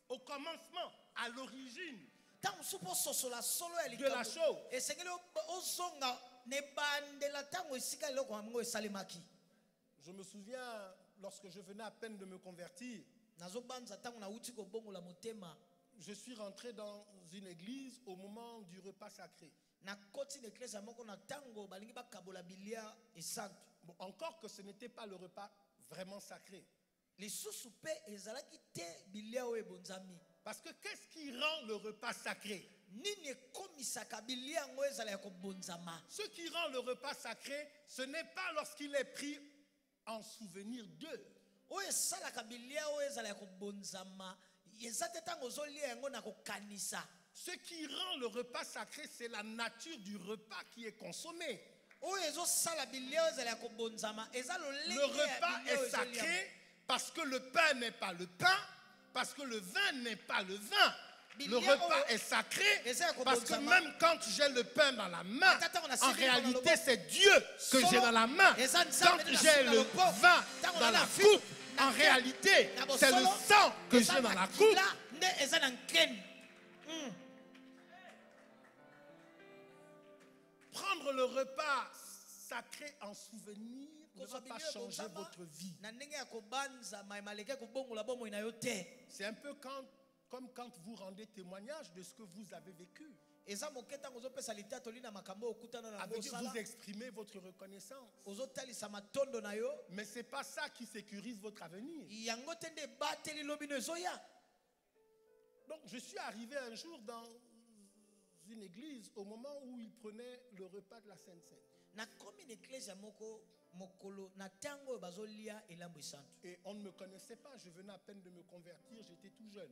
au commencement, à l'origine. Tango supo sosola solo ya De la chose. Esengeli ozonga ne bandela tango esika eloko yango esalemaki. Je me souviens, lorsque je venais à peine de me convertir, Nazobanza tango na uti kobongola motema. je suis rentré dans une église au moment du repas sacré. Na koti na eklezia moko na tango balingi bakabola bilia esantu. Bon, encore que ce n'était pas le repas vraiment sacré. Lisusu pe ezalaki te bilia oyo ebonzami. Parce que qu'est-ce qui rend le repas sacré? Nini ekomisaka bilia yango ezala ya kobonzama? Ce qui rend le repas sacré, ce n'est pas lorsqu'il est pris en souvenir d'eux. Oyo esalaka bilia oyo ezala ya kobonzama eza te ntango ozolia yango na kokanisa. Ce qui rend le repas sacré, c'est la nature du repas qui est consommé. Oyo ezosala bilia oyo ezala ya kobonzama eza Le lolenge ya repas bilia oyo est ezolia. sacré parce que le pain n'est pas le pain, parce que le vin n'est pas le vin. Le repas est sacré parce que même quand j'ai le pain dans la main, en réalité c'est Dieu que j'ai dans la main. Quand j'ai le vin dans la coupe, en réalité c'est le sang que j'ai dans la coupe. Prendre le repas sacré en souvenir ne va pas changer votre vie. C'est un peu comme quand vous rendez témoignage de ce que vous avez vécu. Avec Dieu, vous exprimez votre reconnaissance. Mais ce n'est pas ça qui sécurise votre avenir. Donc je suis arrivé un jour dans une église au moment où ils prenaient le repas de la Sainte Seine. Et on ne me connaissait pas, je venais à peine de me convertir, j'étais tout jeune.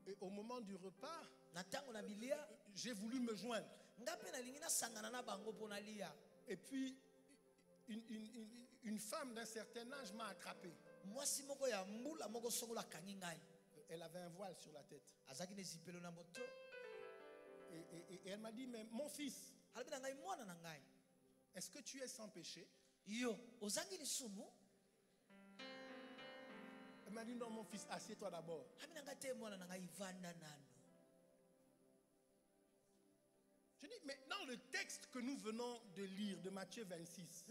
Et au moment du repas, j'ai voulu me joindre. Et puis, une femme d'un certain âge m'a attrapé. Elle avait un voile sur la tête. Et elle m'a dit, mais mon fils, est-ce que tu es sans péché? Elle m'a dit, non mon fils, assieds-toi d'abord. Je dis, mais dans le texte que nous venons de lire de Matthieu 26,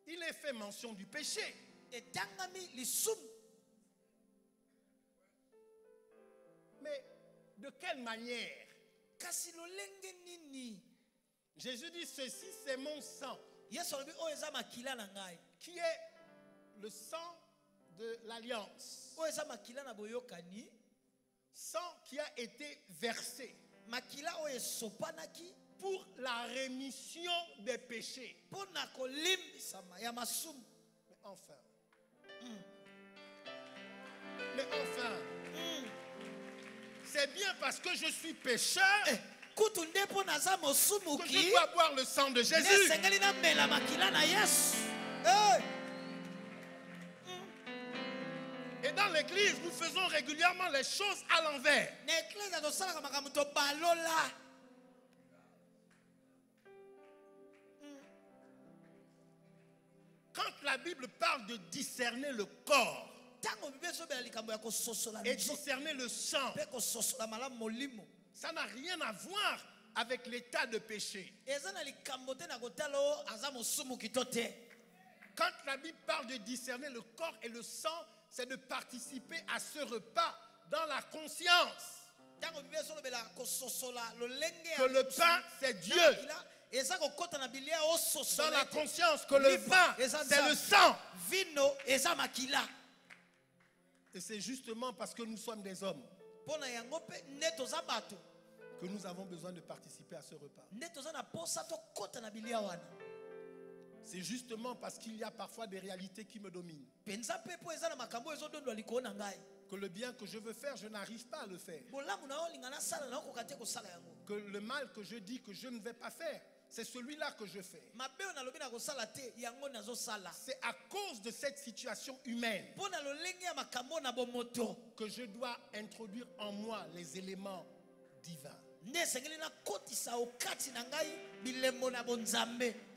il est fait mention du péché. Mais de quelle manière? Jésus dit, ceci c'est mon sang, qui est le sang de l'alliance, sang qui a été versé pour la rémission des péchés. Mais enfin, c'est bien parce que je suis pécheur que je dois boire le sang de Jésus. Et dans l'église, nous faisons régulièrement les choses à l'envers. Quand la Bible parle de discerner le corps et discerner le sang, ça n'a rien à voir avec l'état de péché. Quand la Bible parle de discerner le corps et le sang, c'est de participer à ce repas dans la conscience que le pain c'est Dieu dans la conscience que le vin, c'est le sang. Et c'est justement parce que nous sommes des hommes que nous avons besoin de participer à ce repas. C'est justement parce qu'il y a parfois des réalités qui me dominent que le bien que je veux faire, je n'arrive pas à le faire. Que le mal que je dis que je ne vais pas faire, c'est celui-là que je fais. C'est à cause de cette situation humaine que je dois introduire en moi les éléments divins.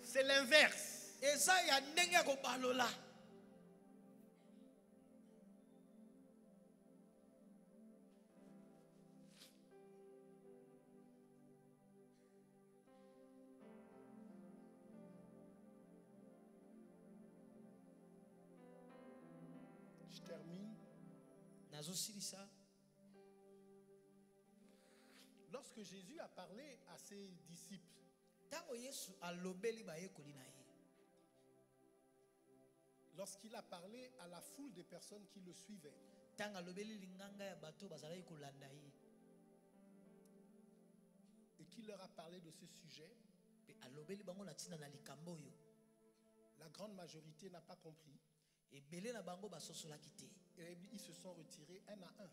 C'est l'inverse. Je termine. Lorsque Jésus a parlé à ses disciples, lorsqu'il a parlé à la foule des personnes qui le suivaient, et qu'il leur a parlé de ce sujet, la grande majorité n'a pas compris. Et ils se sont retirés un à un.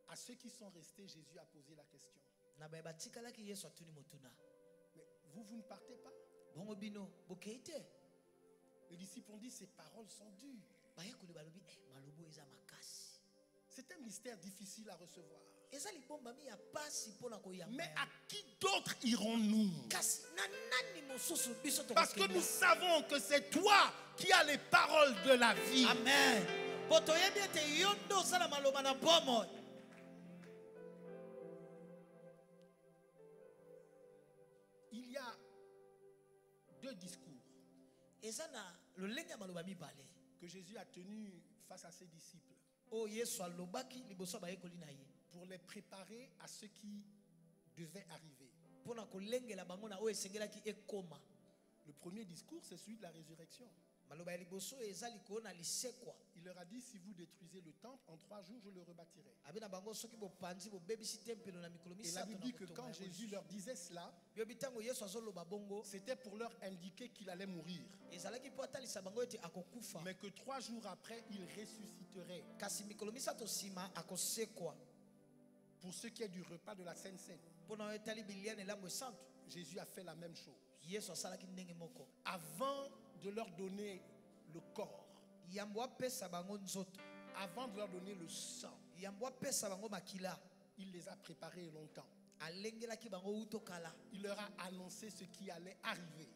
À ceux qui sont restés, Jésus a posé la question. Mais vous ne partez pas? Les disciples ont dit, ces paroles sont dures. C'est un mystère difficile à recevoir. Mais à qui d'autre irons-nous? Parce que nous savons que c'est toi qui as les paroles de la vie. Amen. Il y a deux discours que Jésus a tenus face à ses disciples pour les préparer à ce qui devait arriver. Le premier discours, c'est celui de la résurrection. Il leur a dit, si vous détruisez le temple, en 3 jours, je le rebâtirai. Et la Bible dit que quand Jésus leur disait cela, c'était pour leur indiquer qu'il allait mourir. Mais que 3 jours après, il ressusciterait. Pour ce qui est du repas de la Sainte Seine, Jésus a fait la même chose. Avant de leur donner le corps, avant de leur donner le sang, il les a préparés longtemps. Il leur a annoncé ce qui allait arriver.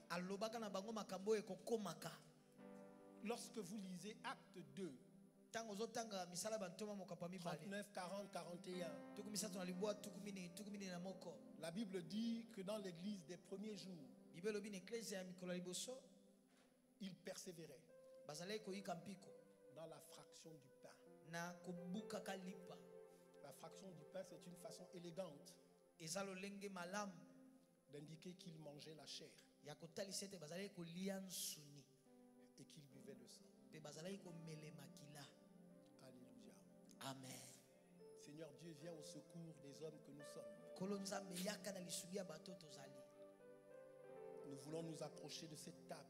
Lorsque vous lisez Acte 2, 39, 40, 41, la Bible dit que dans l'église des premiers jours, il persévérait dans la fraction du pain. La fraction du pain, c'est une façon élégante d'indiquer qu'il mangeait la chair et qu'il buvait le sang. Alléluia. Amen. Seigneur Dieu, viens au secours des hommes que nous sommes. Nous voulons nous approcher de cette table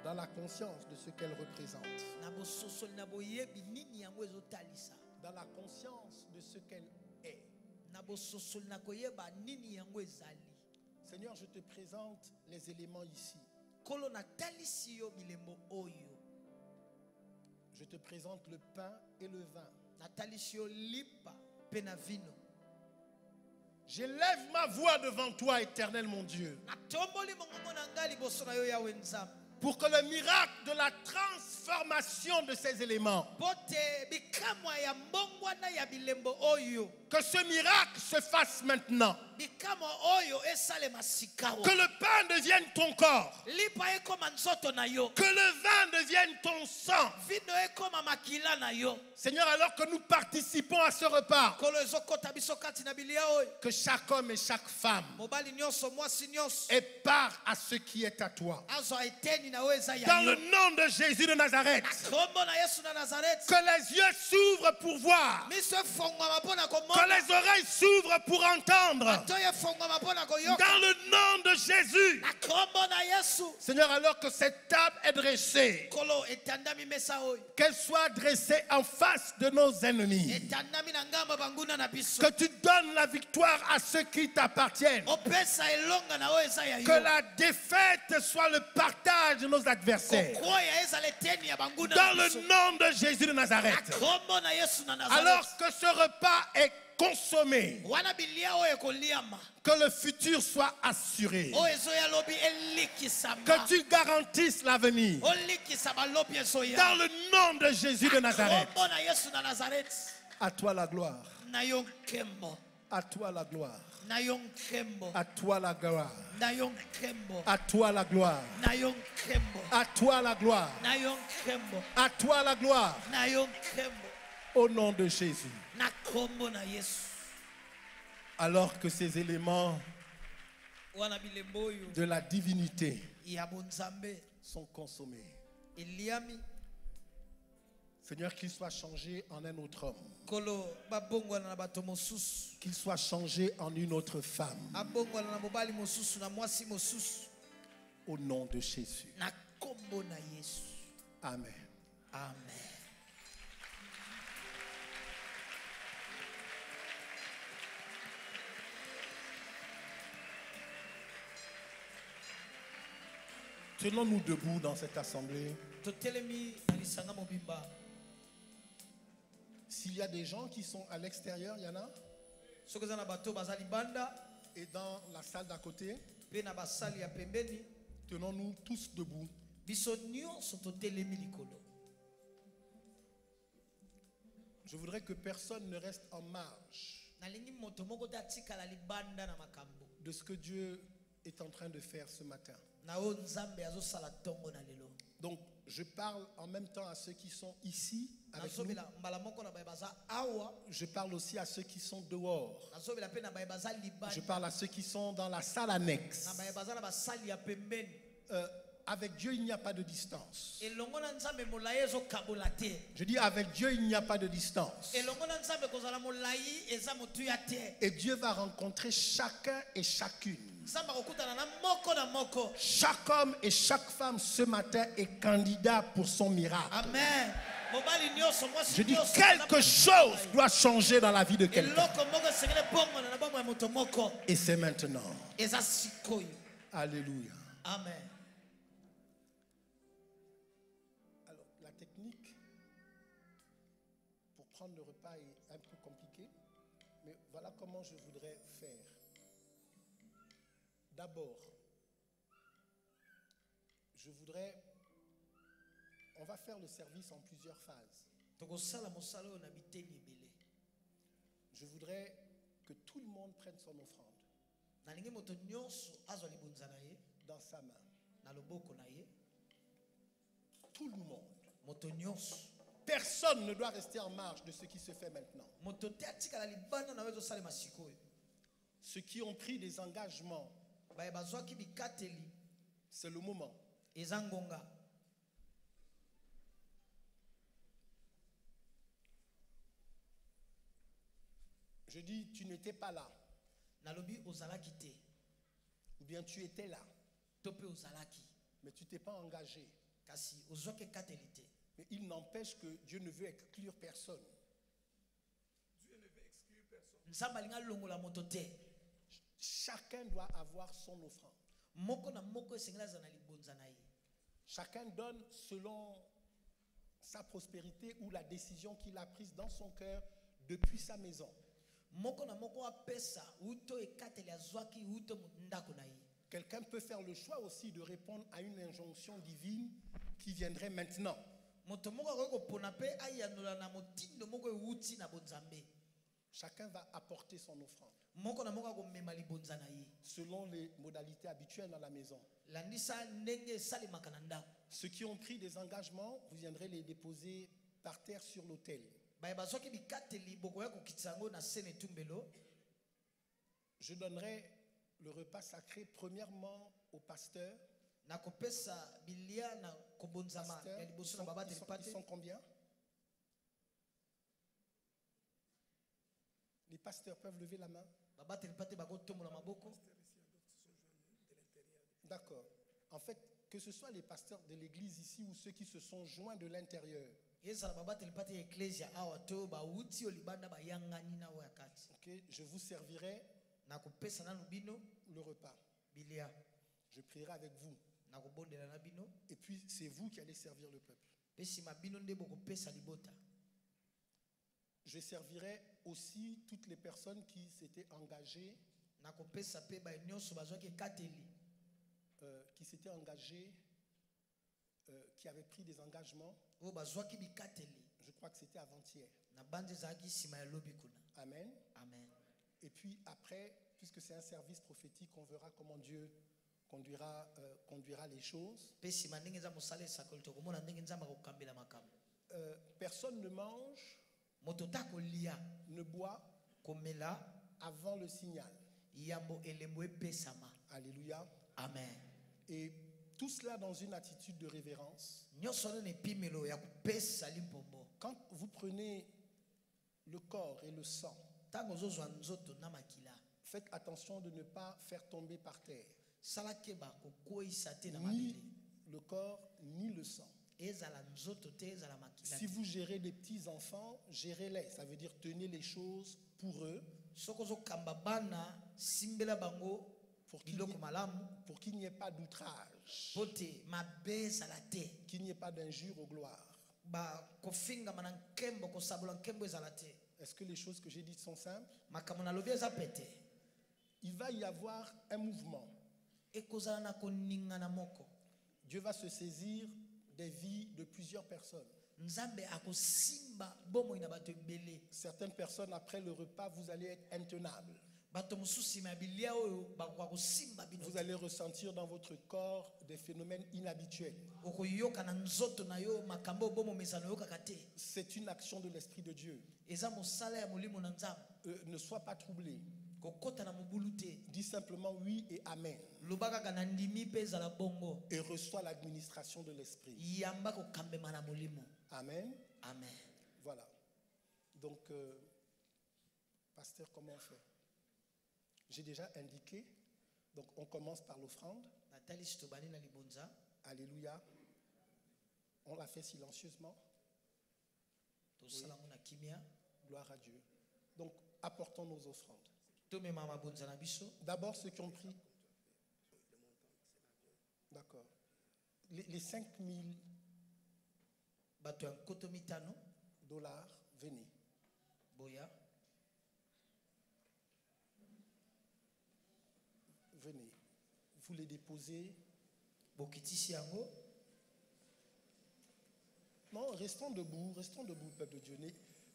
dans la conscience de ce qu'elle représente, dans la conscience de ce qu'elle est. Seigneur, je te présente les éléments ici. Je te présente le pain et le vin. J'élève ma voix devant toi, éternel mon Dieu. pour que le miracle de la transformation de ces éléments, que ce miracle se fasse maintenant. Que le pain devienne ton corps. Que le vin devienne ton sang. Seigneur, alors que nous participons à ce repas, que chaque homme et chaque femme ait part à ce qui est à toi. Dans le nom de Jésus de Nazareth, que les yeux s'ouvrent pour voir, que les oreilles s'ouvrent pour entendre. Dans le nom de Jésus. Seigneur, alors que cette table est dressée, qu'elle soit dressée en face de nos ennemis. Que tu donnes la victoire à ceux qui t'appartiennent. Que la défaite soit le partage de nos adversaires. Dans le nom de Jésus de Nazareth. Alors que ce repas est consommé, que le futur soit assuré, que tu garantisses l'avenir. Dans le nom de Jésus de Nazareth. À toi la gloire. À toi la gloire. À toi la gloire. À toi la gloire. À toi la gloire. À toi la gloire. Au nom de Jésus. Alors que ces éléments de la divinité sont consommés, Seigneur, qu'il soit changé en un autre homme, qu'il soit changé en une autre femme, au nom de Jésus. Amen. Amen. Tenons-nous debout dans cette assemblée. S'il y a des gens qui sont à l'extérieur, il y en a. Et dans la salle d'à côté, tenons-nous tous debout. Je voudrais que personne ne reste en marge de ce que Dieu est en train de faire ce matin. Donc, je parle en même temps à ceux qui sont ici avec nous. Je parle aussi à ceux qui sont dehors. Je parle à ceux qui sont dans la salle annexe. Avec Dieu, il n'y a pas de distance. Je dis, avec Dieu, il n'y a pas de distance. Et Dieu va rencontrer chacun et chacune. Chaque homme et chaque femme ce matin est candidat pour son miracle. Amen. Je dis, quelque chose doit changer dans la vie de quelqu'un. Et c'est maintenant. Alléluia. Amen. Alors, la technique pour prendre le repas est un peu compliquée, mais voilà comment je voudrais faire. D'abord, on va faire le service en plusieurs phases. Je voudrais que tout le monde prenne son offrande dans sa main. Tout le monde. Personne ne doit rester en marge de ce qui se fait maintenant. Ceux qui ont pris des engagements, c'est le moment. Je dis, tu n'étais pas là. Ou bien tu étais là. Mais tu t'es pas engagé. Mais il n'empêche que Dieu ne veut exclure personne. Chacun doit avoir son offrande. Chacun donne selon sa prospérité ou la décision qu'il a prise dans son cœur depuis sa maison. Quelqu'un peut faire le choix aussi de répondre à une injonction divine qui viendrait maintenant. Chacun va apporter son offrande selon les modalités habituelles dans la maison. Ceux qui ont pris des engagements, vous viendrez les déposer par terre sur l'autel. Je donnerai le repas sacré premièrement au pasteur. Pasteur, ils sont combien? Les pasteurs peuvent lever la main? D'accord. En fait, que ce soit les pasteurs de l'église ici ou ceux qui se sont joints de l'intérieur. Ok, je vous servirai le repas. Je prierai avec vous. Et puis c'est vous qui allez servir le peuple. Je servirai aussi toutes les personnes qui s'étaient engagées, qui avaient pris des engagements. Je crois que c'était avant-hier. Amen. Amen. Et puis après, puisque c'est un service prophétique, on verra comment Dieu conduira les choses. Personne ne mange, ne boit avant le signal. Alléluia. Amen. Et tout cela dans une attitude de révérence. Quand vous prenez le corps et le sang, faites attention de ne pas faire tomber par terre ni le corps ni le sang. Si vous gérez des petits enfants, gérez-les. Ça veut dire tenez les choses pour eux, pour qu'il n'y ait pas d'outrage, qu'il n'y ait pas d'injure aux gloires. Est-ce que les choses que j'ai dites sont simples? Il va y avoir un mouvement. Dieu va se saisir des vies de plusieurs personnes. Certaines personnes, après le repas, vous allez être intenables. Vous allez ressentir dans votre corps des phénomènes inhabituels. C'est une action de l'Esprit de Dieu. Ne sois pas troublé. Dis simplement oui et amen. Et reçois l'administration de l'Esprit. Amen. Amen. Voilà. Donc, pasteur, comment on fait? J'ai déjà indiqué. Donc, on commence par l'offrande. Alléluia. On l'a fait silencieusement. Oui. Gloire à Dieu. Donc, apportons nos offrandes. D'abord, ceux qui ont pris. D'accord. Les 5000 dollars, venez. Venez. Vous les déposez. Non, restons debout, peuple de Dieu.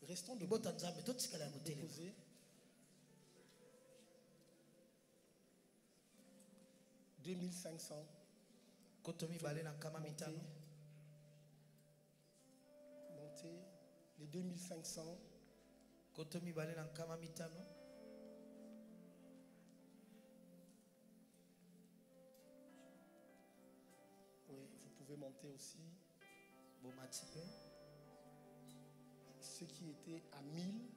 Restons debout. Déposez. 2500. Montez. Les 2500. Oui, vous pouvez monter aussi. Ceux qui étaient à 1000.